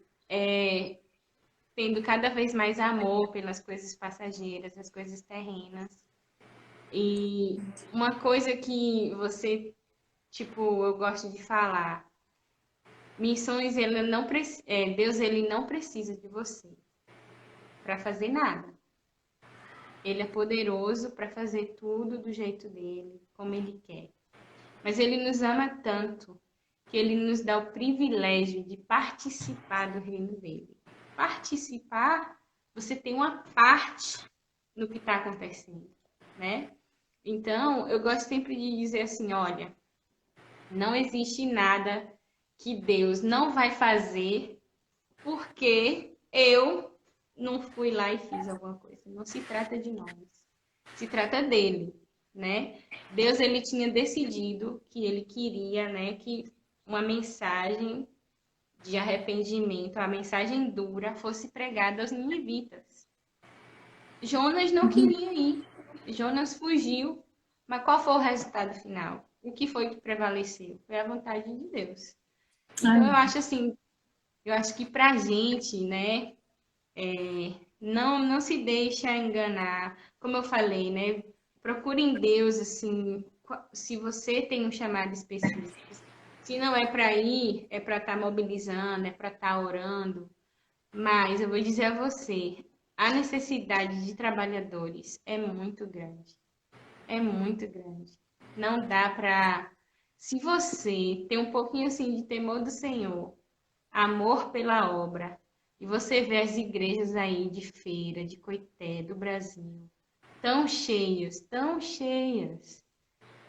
tendo cada vez mais amor pelas coisas passageiras, as coisas terrenas. E uma coisa que você, tipo, eu gosto de falar. Missões, Deus ele não precisa de você para fazer nada. Ele é poderoso para fazer tudo do jeito dele, como ele quer. Mas ele nos ama tanto que ele nos dá o privilégio de participar do reino dele. Participar, você tem uma parte no que está acontecendo, né? Então, eu gosto sempre de dizer assim, olha, não existe nada que Deus não vai fazer porque eu não fui lá e fiz alguma coisa. Não se trata de nós, se trata dele, né? Deus ele tinha decidido que ele queria, né, que uma mensagem de arrependimento, a mensagem dura, fosse pregada aos ninivitas. Jonas não queria ir. Jonas fugiu. Mas qual foi o resultado final? O que foi que prevaleceu? Foi a vontade de Deus. Então eu Amém. acho assim, eu acho que pra gente, né, não se deixa enganar. Como eu falei, né, procure em Deus, assim, se você tem um chamado específico. Se não é para ir, é para estar mobilizando, é para estar orando. Mas eu vou dizer a você, a necessidade de trabalhadores é muito grande. É muito grande. Não dá para. Se você tem um pouquinho assim de temor do Senhor, amor pela obra, e você vê as igrejas aí de Feira, de Coité, do Brasil, tão cheios, tão cheios.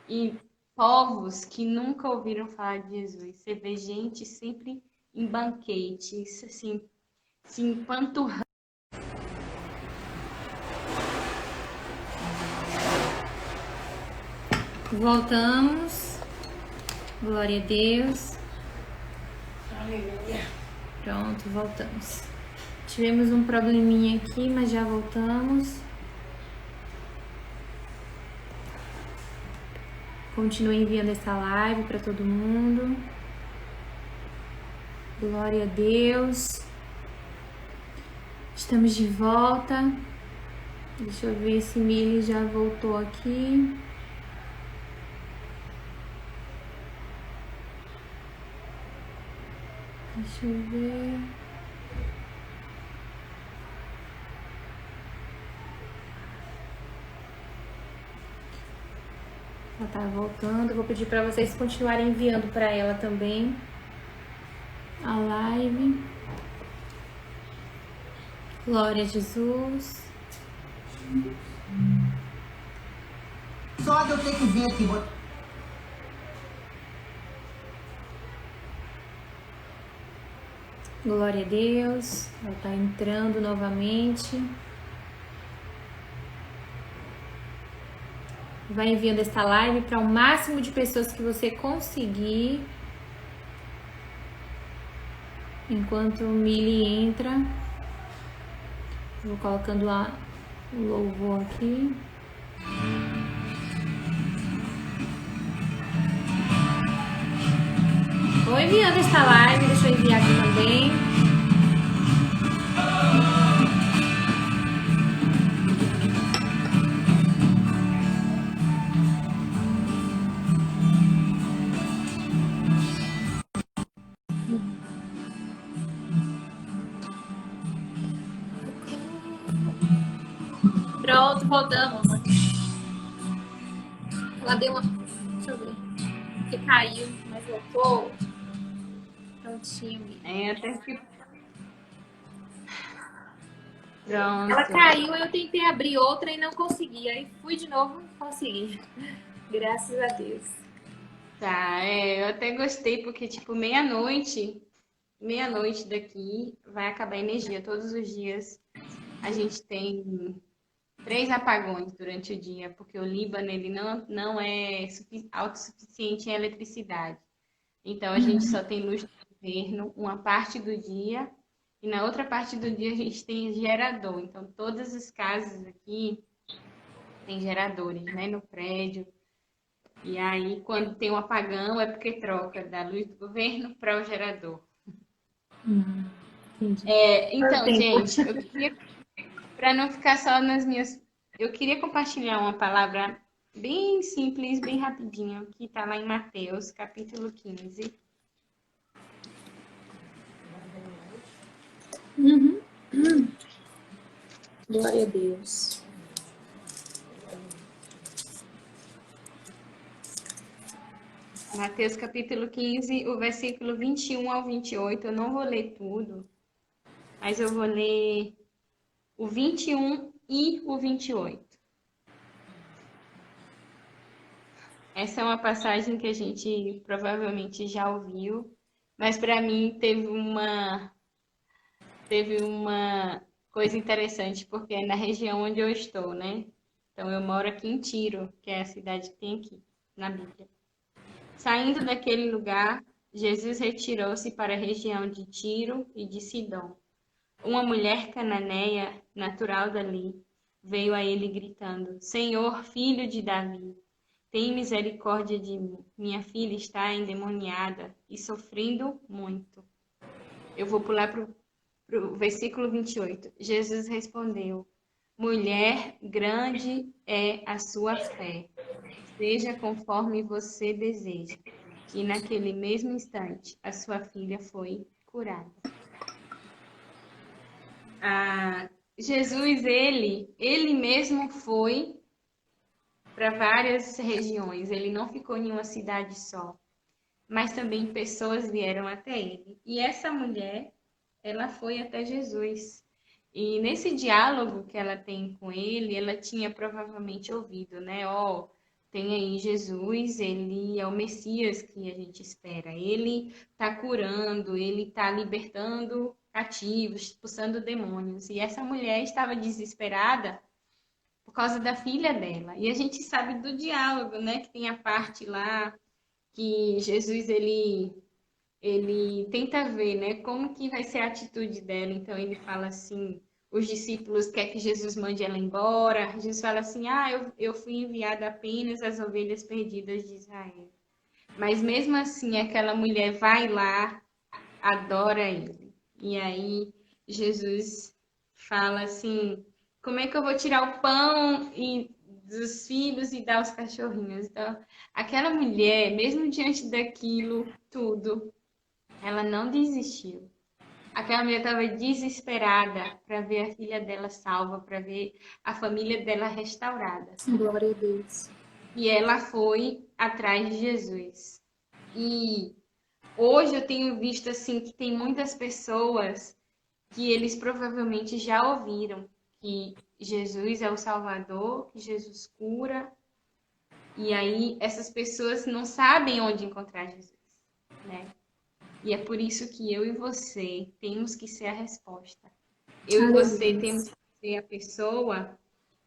E povos que nunca ouviram falar de Jesus. Você vê gente sempre em banquetes, assim, se empanturrando. Voltamos. Glória a Deus. Aleluia. Pronto, voltamos. Tivemos um probleminha aqui, mas já voltamos. Continue enviando essa live para todo mundo. Glória a Deus. Estamos de volta. Deixa eu ver se Mili já voltou aqui. Deixa eu ver. Ela tá voltando. Eu vou pedir para vocês continuarem enviando para ela também a live. Glória a Jesus. Só de eu ter que vir aqui. Glória a Deus. Ela tá entrando novamente. Vai enviando essa live para o máximo de pessoas que você conseguir. Enquanto o Mili entra, vou colocando o louvor aqui. Vou enviando esta live, deixa eu enviar aqui também. Pronto, voltamos. Ela deu uma... Deixa eu ver. Que caiu, mas voltou. Prontinho. Até que... Pronto. Ela caiu, eu tentei abrir outra e não consegui. Aí fui de novo e consegui. Graças a Deus. Tá, eu até gostei, porque, tipo, meia-noite daqui vai acabar a energia. Todos os dias a gente tem 3 apagões durante o dia, porque o Líbano, ele não é autossuficiente em eletricidade. Então, a gente só tem luz do governo uma parte do dia, e na outra parte do dia a gente tem gerador. Então, todas as casas aqui têm geradores, né, no prédio. E aí, quando tem um apagão, é porque troca da luz do governo para o gerador. Entendi. Então, gente, eu queria, para não ficar só nas minhas... Eu queria compartilhar uma palavra bem simples, bem rapidinho, que está lá em Mateus, capítulo 15. Glória a Deus. Mateus capítulo 15, o versículo 21 ao 28. Eu não vou ler tudo, mas eu vou ler o 21 e o 28. Essa é uma passagem que a gente provavelmente já ouviu, mas para mim teve uma coisa interessante, porque é na região onde eu estou, né? Então eu moro aqui em Tiro, que é a cidade que tem aqui na Bíblia. Saindo daquele lugar, Jesus retirou-se para a região de Tiro e de Sidom. Uma mulher cananeia, natural dali, veio a ele gritando: Senhor, filho de Davi, tem misericórdia de mim. Minha filha está endemoniada e sofrendo muito. Eu vou pular para o versículo 28. Jesus respondeu: Mulher, grande é a sua fé. Seja conforme você deseja. E naquele mesmo instante, a sua filha foi curada. Jesus, ele mesmo foi para várias regiões. Ele não ficou em uma cidade só. Mas também pessoas vieram até ele. E essa mulher, ela foi até Jesus. E nesse diálogo que ela tem com ele, ela tinha provavelmente ouvido, né? Ó, tem aí Jesus, ele é o Messias que a gente espera. Ele está curando, ele está libertando cativos, expulsando demônios. E essa mulher estava desesperada por causa da filha dela. E a gente sabe do diálogo, né? Que tem a parte lá que Jesus ele tenta ver, né, como que vai ser a atitude dela. Então ele fala assim, os discípulos querem que Jesus mande ela embora. Jesus fala assim, eu fui enviada apenas às ovelhas perdidas de Israel. Mas mesmo assim, aquela mulher vai lá, adora ele. E aí Jesus fala assim, como é que eu vou tirar o pão dos filhos e dar aos cachorrinhos? Então, aquela mulher, mesmo diante daquilo tudo, ela não desistiu. Aquela mulher estava desesperada para ver a filha dela salva, para ver a família dela restaurada. Glória a Deus. E ela foi atrás de Jesus. E hoje eu tenho visto assim que tem muitas pessoas que eles provavelmente já ouviram que Jesus é o Salvador, que Jesus cura. E aí essas pessoas não sabem onde encontrar Jesus, né? E é por isso que eu e você temos que ser a resposta. Eu e você temos que ser a pessoa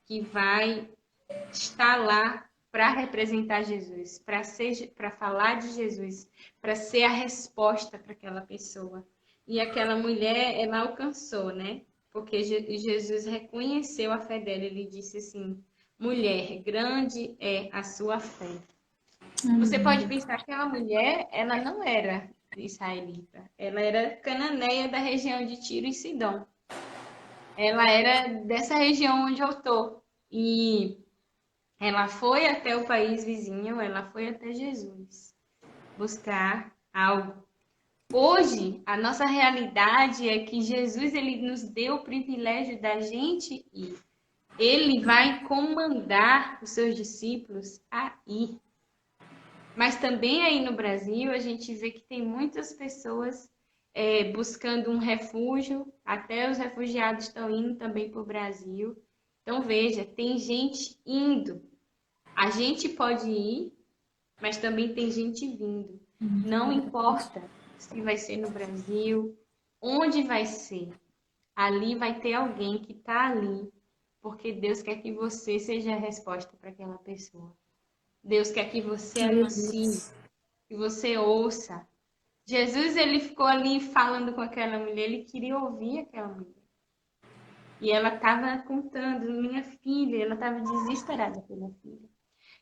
que vai estar lá para representar Jesus, para falar de Jesus, para ser a resposta para aquela pessoa. E aquela mulher, ela alcançou, né? Porque Jesus reconheceu a fé dela. Ele disse assim, mulher, grande é a sua fé. Você pode pensar que aquela mulher, ela não era israelita. Ela era cananeia da região de Tiro e Sidom. Ela era dessa região onde eu tô. E ela foi até o país vizinho, ela foi até Jesus buscar algo. Hoje, a nossa realidade é que Jesus ele nos deu o privilégio da gente ir. Ele vai comandar os seus discípulos a ir. Mas também aí no Brasil, a gente vê que tem muitas pessoas buscando um refúgio, até os refugiados estão indo também para o Brasil. Então, veja, tem gente indo. A gente pode ir, mas também tem gente vindo. Não importa se vai ser no Brasil, onde vai ser. Ali vai ter alguém que está ali, porque Deus quer que você seja a resposta para aquela pessoa. Deus quer que você anuncie, que você ouça. Jesus, ele ficou ali falando com aquela mulher, ele queria ouvir aquela mulher. E ela estava contando, minha filha, ela estava desesperada pela filha.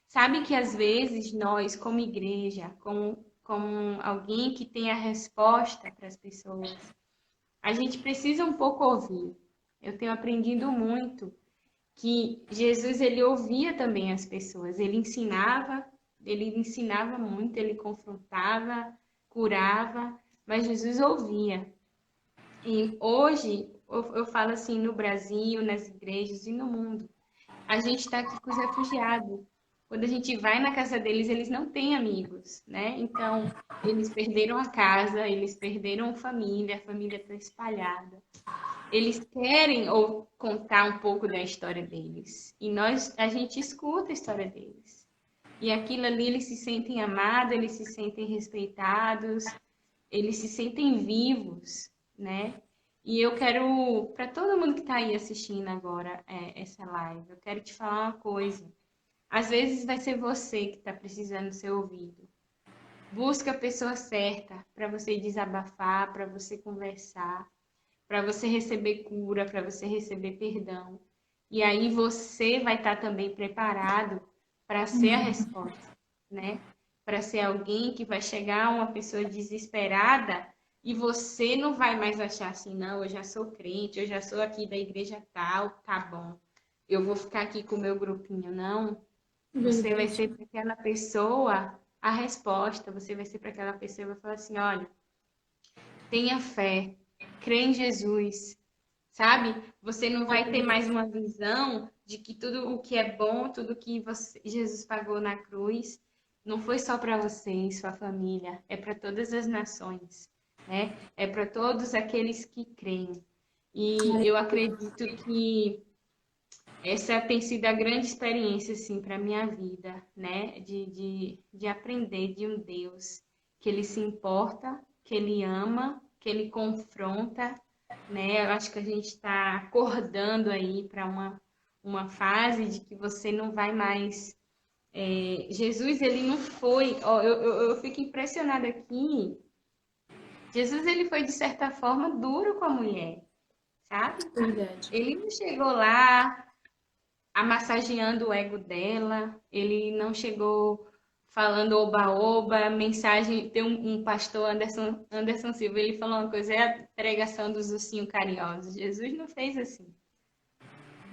Sabe que às vezes nós, como igreja, como alguém que tem a resposta para as pessoas, a gente precisa um pouco ouvir. Eu tenho aprendido muito que Jesus ele ouvia também as pessoas, ele ensinava muito, ele confrontava, curava, mas Jesus ouvia. E hoje eu falo assim no Brasil, nas igrejas e no mundo, a gente está aqui com os refugiados. Quando a gente vai na casa deles, eles não têm amigos, né? Então, eles perderam a casa, eles perderam a família está espalhada. Eles querem ou contar um pouco da história deles. E a gente escuta a história deles. E aquilo ali, eles se sentem amados, eles se sentem respeitados, eles se sentem vivos, né? E eu quero, para todo mundo que está aí assistindo agora essa live, eu quero te falar uma coisa. Às vezes vai ser você que está precisando ser ouvido. Busca a pessoa certa para você desabafar, para você conversar, para você receber cura, para você receber perdão. E aí você vai estar também preparado para ser a resposta, né? Para ser alguém que vai chegar a uma pessoa desesperada e você não vai mais achar assim, não, eu já sou crente, eu já sou aqui da igreja tal, tá bom. Eu vou ficar aqui com o meu grupinho, não. Você vai ser para aquela pessoa a resposta, você vai ser para aquela pessoa e vai falar assim, olha, tenha fé, crê em Jesus, sabe? Você não vai ter mais uma visão de que tudo o que é bom, tudo que Jesus pagou na cruz, não foi só para você e sua família, é para todas as nações, né? É para todos aqueles que creem. E eu acredito que essa tem sido a grande experiência, assim, para a minha vida, né? De aprender de um Deus que Ele se importa, que Ele ama, que Ele confronta, né? Eu acho que a gente está acordando aí para uma fase de que você não vai mais... Jesus, Ele não foi... Ó, eu fico impressionada aqui. Jesus, Ele foi, de certa forma, duro com a mulher, sabe? Verdade. Ele não chegou lá massageando o ego dela, ele não chegou falando oba-oba, mensagem, tem um pastor, Anderson Silva, ele falou uma coisa, é a pregação dos ursinhos carinhosos. Jesus não fez assim.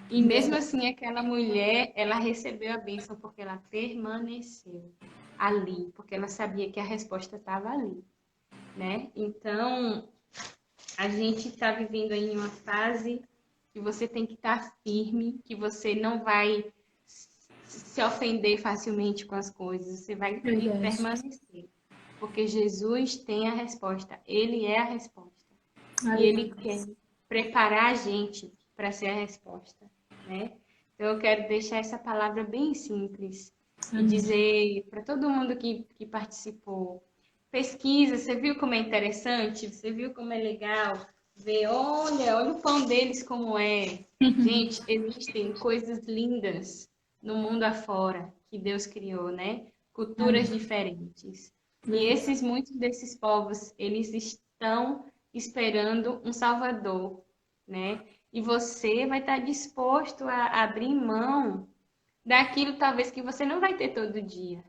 E mesmo assim, aquela mulher, ela recebeu a bênção porque ela permaneceu ali, porque ela sabia que a resposta estava ali, né? Então, a gente está vivendo aí uma fase que você tem que estar firme, que você não vai se ofender facilmente com as coisas, você vai permanecer. Porque Jesus tem a resposta, Ele é a resposta. E Ele quer preparar a gente para ser a resposta, né? Então eu quero deixar essa palavra bem simples e dizer para todo mundo que participou, pesquisa, você viu como é interessante? Você viu como é legal? Ver, olha o pão deles como é. Gente, existem coisas lindas no mundo afora que Deus criou, né? Culturas diferentes. E muitos desses povos, eles estão esperando um Salvador, né? E você vai estar disposto a abrir mão daquilo talvez que você não vai ter todo dia.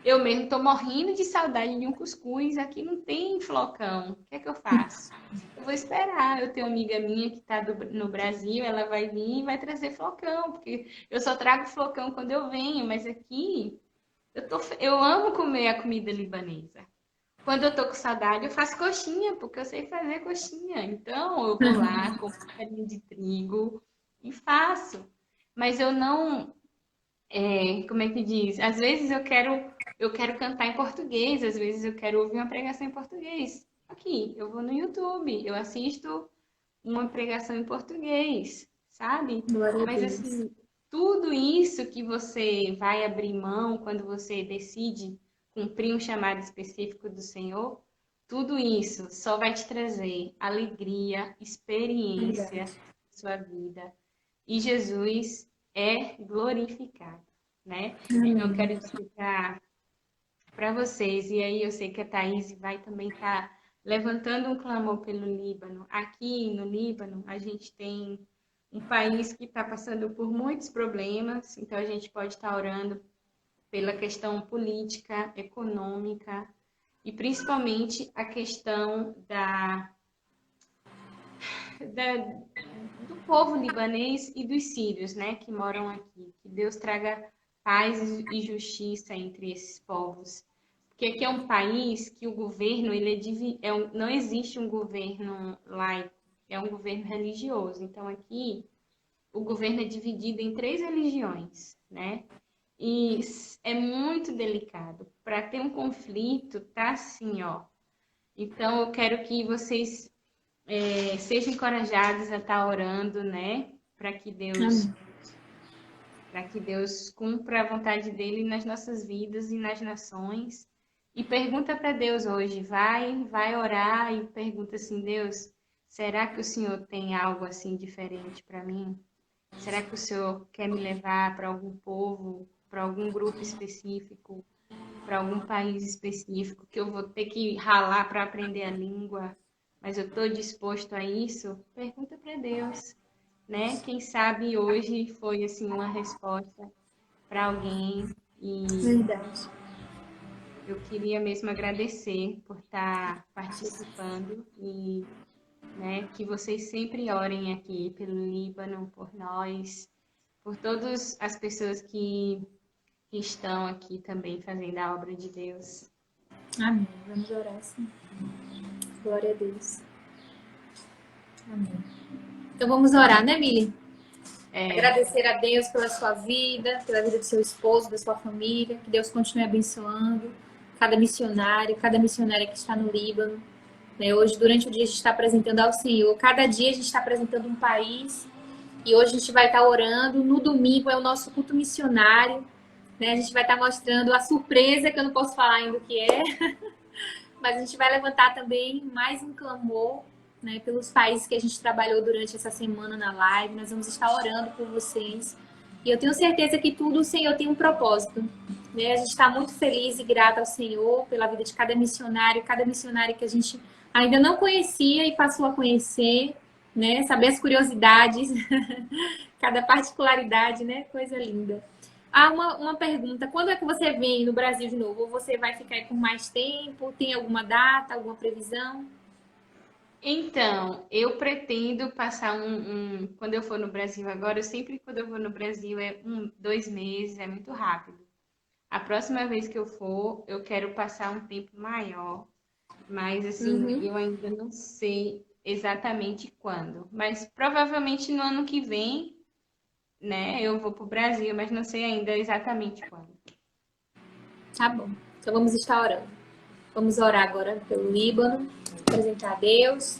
Eu mesmo estou morrendo de saudade de um cuscuz. Aqui não tem flocão. O que é que eu faço? Eu vou esperar. Eu tenho uma amiga minha que está no Brasil, ela vai vir e vai trazer flocão, porque eu só trago flocão quando eu venho, mas aqui eu amo comer a comida libanesa. Quando eu tô com saudade, eu faço coxinha, porque eu sei fazer coxinha. Então, eu vou lá, compro farinha de trigo e faço. Mas eu não... como é que diz? Às vezes eu quero cantar em português, às vezes eu quero ouvir uma pregação em português. Aqui, eu vou no YouTube, eu assisto uma pregação em português, sabe? Mas assim, tudo isso que você vai abrir mão quando você decide cumprir um chamado específico do Senhor, tudo isso só vai te trazer alegria, experiência na sua vida. E Jesus é glorificado, né? Então, eu quero explicar para vocês, e aí eu sei que a Thaís vai também estar levantando um clamor pelo Líbano. Aqui no Líbano, a gente tem um país que está passando por muitos problemas, então a gente pode estar orando pela questão política, econômica e principalmente a questão do povo libanês e dos sírios, né, que moram aqui. Que Deus traga paz e justiça entre esses povos. Porque aqui é um país que o governo, não existe um governo laico, é um governo religioso. Então aqui o governo é dividido em 3 religiões, né? E é muito delicado. Para ter um conflito, tá assim, ó. Então eu quero que vocês sejam encorajados a estar orando, né? Para que Deus cumpra a vontade dele nas nossas vidas e nas nações. E pergunta para Deus hoje, vai orar e pergunta assim, Deus, será que o Senhor tem algo assim diferente para mim? Será que o Senhor quer me levar para algum povo, para algum grupo específico, para algum país específico, que eu vou ter que ralar para aprender a língua, mas eu estou disposto a isso? Pergunta para Deus, né? Quem sabe hoje foi assim uma resposta para alguém e Verdade. eu queria mesmo agradecer por estar participando e, né, que vocês sempre orem aqui pelo Líbano, por nós, por todas as pessoas que estão aqui também fazendo a obra de Deus. Amém. Vamos orar, sim. Glória a Deus. Amém. Então vamos orar, né, Mili? Agradecer a Deus pela sua vida, pela vida do seu esposo, da sua família. Que Deus continue abençoando cada missionário, cada missionária que está no Líbano. né? Hoje, durante o dia, a gente está apresentando ao Senhor. Cada dia a gente está apresentando um país. E hoje a gente vai estar orando. No domingo é o nosso culto missionário, né? A gente vai estar mostrando a surpresa, que eu não posso falar ainda o que é. Mas a gente vai levantar também mais um clamor, né, pelos países que a gente trabalhou durante essa semana na live. Nós vamos estar orando por vocês. E eu tenho certeza que tudo o Senhor tem um propósito, né? A gente está muito feliz e grata ao Senhor pela vida de cada missionário que a gente ainda não conhecia e passou a conhecer, né? Saber as curiosidades, cada particularidade, né? Coisa linda. Ah, uma pergunta. Quando é que você vem no Brasil de novo? Ou você vai ficar aí por mais tempo? Tem alguma data, alguma previsão? Então, eu pretendo passar quando eu for no Brasil agora, quando eu vou no Brasil é 2 meses, é muito rápido. A próxima vez que eu for, eu quero passar um tempo maior, mas assim, eu ainda não sei exatamente quando. Mas provavelmente no ano que vem, né, eu vou para o Brasil, mas não sei ainda exatamente quando. Tá bom. Então vamos estar orando. Vamos orar agora pelo Líbano, apresentar a Deus.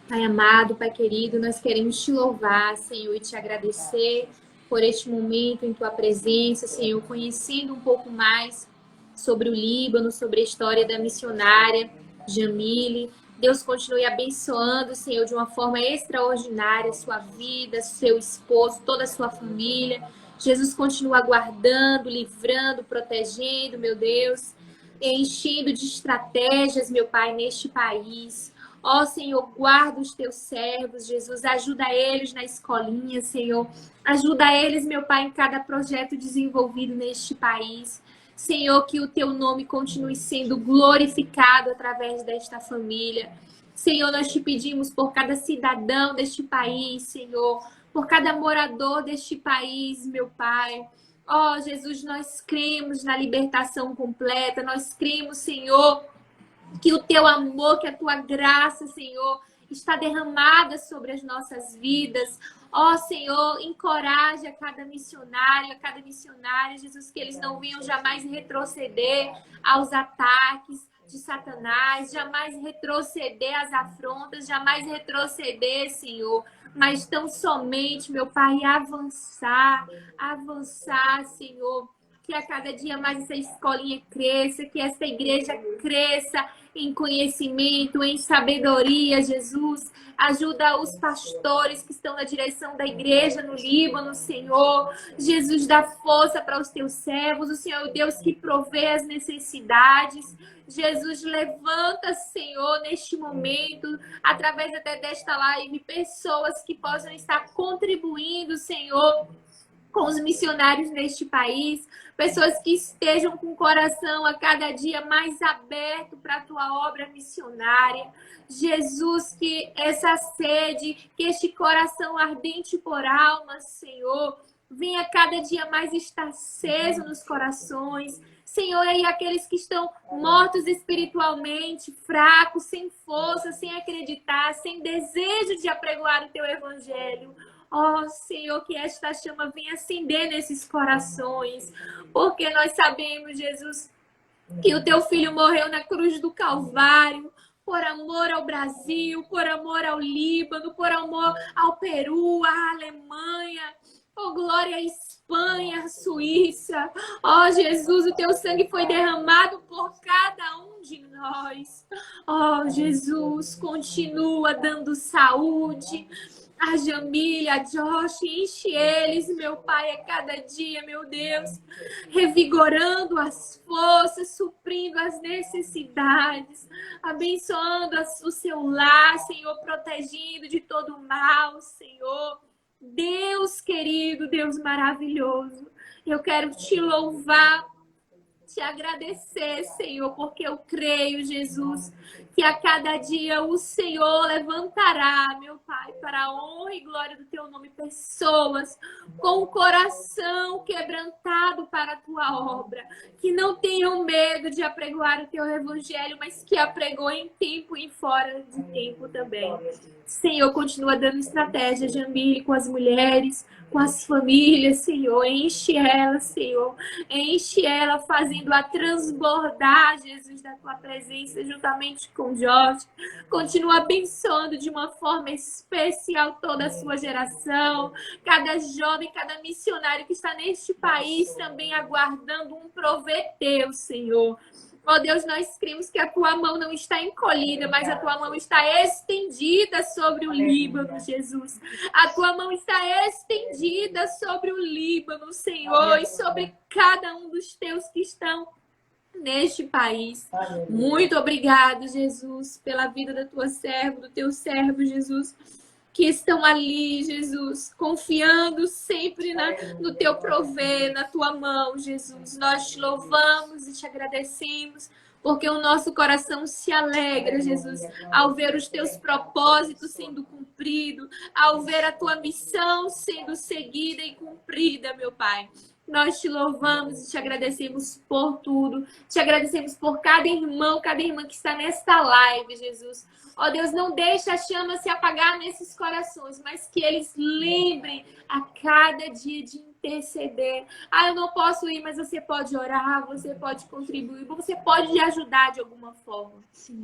Pai amado, Pai querido, nós queremos te louvar, Senhor, e te agradecer por este momento em tua presença, Senhor, conhecendo um pouco mais sobre o Líbano, sobre a história da missionária Jamile. Deus continue abençoando, Senhor, de uma forma extraordinária sua vida, seu esposo, toda a sua família. Jesus continua guardando, livrando, protegendo, meu Deus, enchendo de estratégias, meu Pai, neste país. Ó, Senhor, guarda os teus servos, Jesus, ajuda eles na escolinha, Senhor. Ajuda eles, meu Pai, em cada projeto desenvolvido neste país. Senhor, que o teu nome continue sendo glorificado através desta família. Senhor, nós te pedimos por cada cidadão deste país, Senhor, por cada morador deste país, meu Pai. Ó, Jesus, nós cremos na libertação completa, nós cremos, Senhor, que o teu amor, que a tua graça, Senhor, está derramada sobre as nossas vidas. Ó, Senhor, encoraja a cada missionária, Jesus, que eles não venham jamais retroceder aos ataques de Satanás, jamais retroceder às afrontas, jamais retroceder, Senhor, mas tão somente, meu Pai, avançar, Senhor, que a cada dia mais essa escolinha cresça, que essa igreja cresça em conhecimento, em sabedoria, Jesus. Ajuda os pastores que estão na direção da igreja no Líbano, Senhor. Jesus, dá força para os teus servos. O Senhor é o Deus que provê as necessidades. Jesus, levanta, Senhor, neste momento, através até desta live, pessoas que possam estar contribuindo, Senhor, com os missionários neste país, pessoas que estejam com o coração a cada dia mais aberto para a tua obra missionária. Jesus, que essa sede, que este coração ardente por almas, Senhor, venha cada dia mais estar aceso nos corações. Senhor, e aqueles que estão mortos espiritualmente, fracos, sem força, sem acreditar, sem desejo de apregoar o teu evangelho. Ó, Senhor, que esta chama venha acender nesses corações, porque nós sabemos, Jesus, que o teu filho morreu na cruz do Calvário, por amor ao Brasil, por amor ao Líbano, por amor ao Peru, à Alemanha, oh, glória à Espanha, à Suíça. Ó, Jesus, o teu sangue foi derramado por cada um de nós. Ó, Jesus, continua dando saúde a Jamile, a Josh, enche eles, meu Pai, a cada dia, meu Deus, revigorando as forças, suprindo as necessidades, abençoando o seu lar, Senhor, protegendo de todo o mal, Senhor. Deus querido, Deus maravilhoso, eu quero te louvar, te agradecer, Senhor, porque eu creio, Jesus, que a cada dia o Senhor levantará, meu Pai, para a honra e glória do teu nome, pessoas com o coração quebrantado para a tua obra, que não tenham medo de apregoar o teu evangelho, mas que apregoem em tempo e fora de tempo também. Senhor, continua dando estratégia, Jamile, com as mulheres, com as famílias, Senhor. Enche ela, Senhor. Enche ela, fazendo-a transbordar, Jesus, da tua presença, juntamente com Jorge. Continua abençoando de uma forma especial toda a sua geração, cada jovem, cada missionário que está neste país também aguardando um prover teu, Senhor. Ó Deus, nós cremos que a tua mão não está encolhida, mas a tua mão está estendida sobre o Líbano, Jesus. A tua mão está estendida sobre o Líbano, Senhor, e sobre cada um dos teus que estão neste país. Muito obrigado, Jesus, pela vida da tua serva, do teu servo, Jesus, que estão ali, Jesus, confiando sempre no teu prover, na tua mão, Jesus. Nós te louvamos e te agradecemos, porque o nosso coração se alegra, Jesus, ao ver os teus propósitos sendo cumpridos, ao ver a tua missão sendo seguida e cumprida, meu Pai. Nós te louvamos e te agradecemos por tudo. Te agradecemos por cada irmão, cada irmã que está nesta live, Jesus. Ó Deus, não deixe a chama se apagar nesses corações, mas que eles lembrem a cada dia de interceder. Ah, eu não posso ir, mas você pode orar, você pode contribuir, você pode ajudar de alguma forma.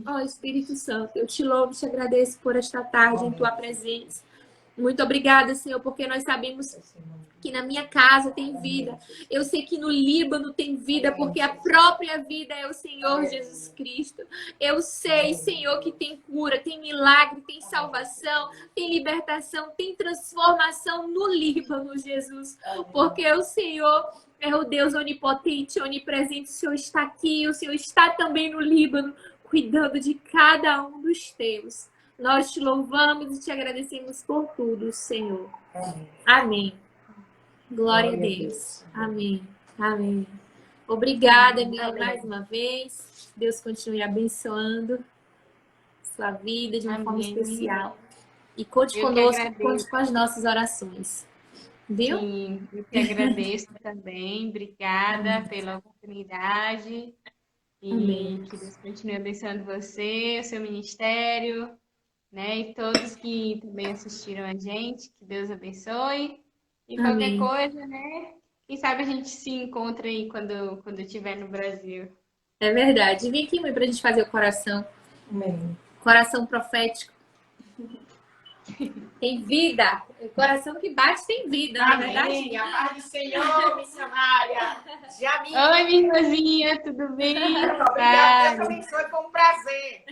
Ó Espírito Santo, eu te louvo e te agradeço por esta tarde em tua presença. Muito obrigada, Senhor, porque nós sabemos que na minha casa tem vida. Eu sei que no Líbano tem vida, porque a própria vida é o Senhor Jesus Cristo. Eu sei, Senhor, que tem cura, tem milagre, tem salvação, tem libertação, tem transformação no Líbano, Jesus. Porque o Senhor é o Deus onipotente, onipresente. O Senhor está aqui, o Senhor está também no Líbano, cuidando de cada um dos teus. Nós te louvamos e te agradecemos por tudo, Senhor. Amém. Glória a Deus. Amém. Amém. Obrigada, Mila, mais uma vez. Deus continue abençoando sua vida de uma forma especial. E conte conosco, conte com as nossas orações. Viu? Sim, eu que agradeço também. Obrigada pela oportunidade. E que Deus continue abençoando você, o seu ministério, né? E todos que também assistiram a gente. Que Deus abençoe. E qualquer coisa, né? Quem sabe a gente se encontra aí quando estiver no Brasil. É verdade. Vem aqui, mãe, pra gente fazer o coração. Amém. Coração profético. Tem vida. O coração que bate tem vida, não é verdade? Amém. A paz do Senhor, missionária. Jamil. Oi, minha irmãzinha, tudo bem? Obrigada, Deus abençoe, foi um prazer.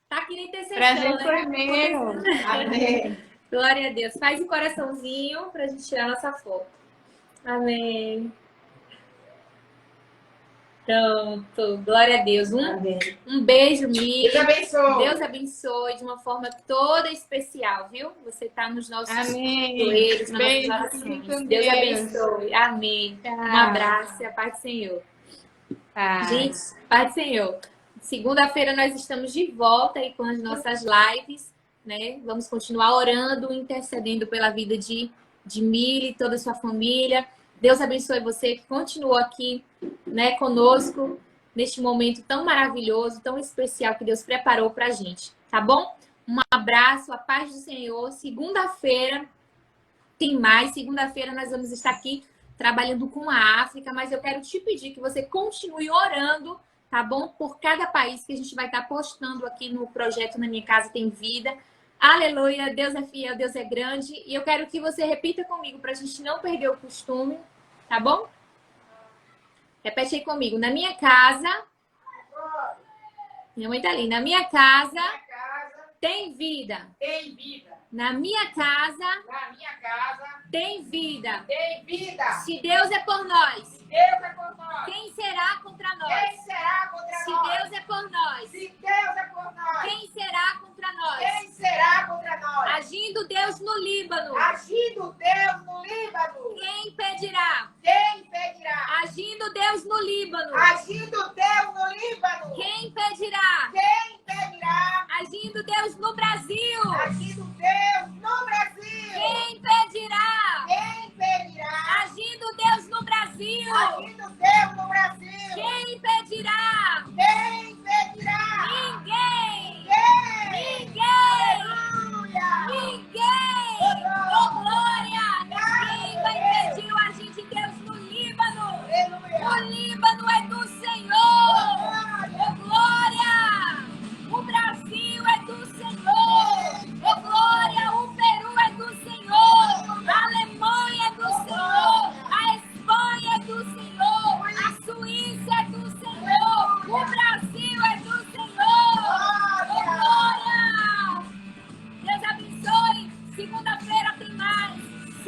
Tá aqui na intercessão, Prazer né? foi meu. Amém. Glória a Deus. Faz um coraçãozinho pra gente tirar nossa foto. Amém. Pronto. Glória a Deus. Um beijo, Mili. Deus abençoe. Deus abençoe de uma forma toda especial, viu? Você tá nos nossos Amém. joelhos, nas Beijo, nossas fique orações. com Deus Deus. abençoe. Amém. Tchau. Um abraço e a paz do Senhor. Paz. Gente, paz do Senhor. Segunda-feira nós estamos de volta aí com as nossas lives, né? Vamos continuar orando, intercedendo pela vida de Mili e toda a sua família. Deus abençoe você que continuou aqui, né, conosco neste momento tão maravilhoso, tão especial que Deus preparou pra gente, tá bom? Um abraço, a paz do Senhor. Segunda-feira tem mais. Segunda-feira nós vamos estar aqui trabalhando com a África, mas eu quero te pedir que você continue orando, tá bom? Por cada país que a gente vai estar postando aqui no projeto Na Minha Casa Tem Vida. Aleluia, Deus é fiel, Deus é grande. E eu quero que você repita comigo para a gente não perder o costume, tá bom? Repete aí comigo. Na minha casa... Minha mãe tá ali. Na minha casa tem vida. Tem vida. Na minha casa Na minha casa tem vida. tem vida. Se Deus é por nós, Deus é por nós. quem será contra nós? Quem será contra Se nós? Deus é por nós, Se Deus é por nós. quem será contra nós? Quem será contra nós? Agindo Deus no Líbano, Agindo Deus no Líbano. quem impedirá? Quem impedirá? Agindo Deus no Líbano, Agindo Deus no Líbano. quem impedirá? Quem impedirá? Agindo Deus no Brasil, Agindo Deus no Brasil. quem impedirá? Quem impedirá? Agindo Deus no Brasil, Agindo Deus no Brasil. quem impedirá? Quem impedirá? Ninguém! Quem? Ninguém! Aleluia! Ninguém! Oh, glória! Ninguém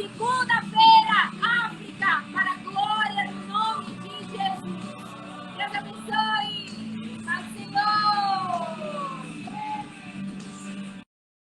Segunda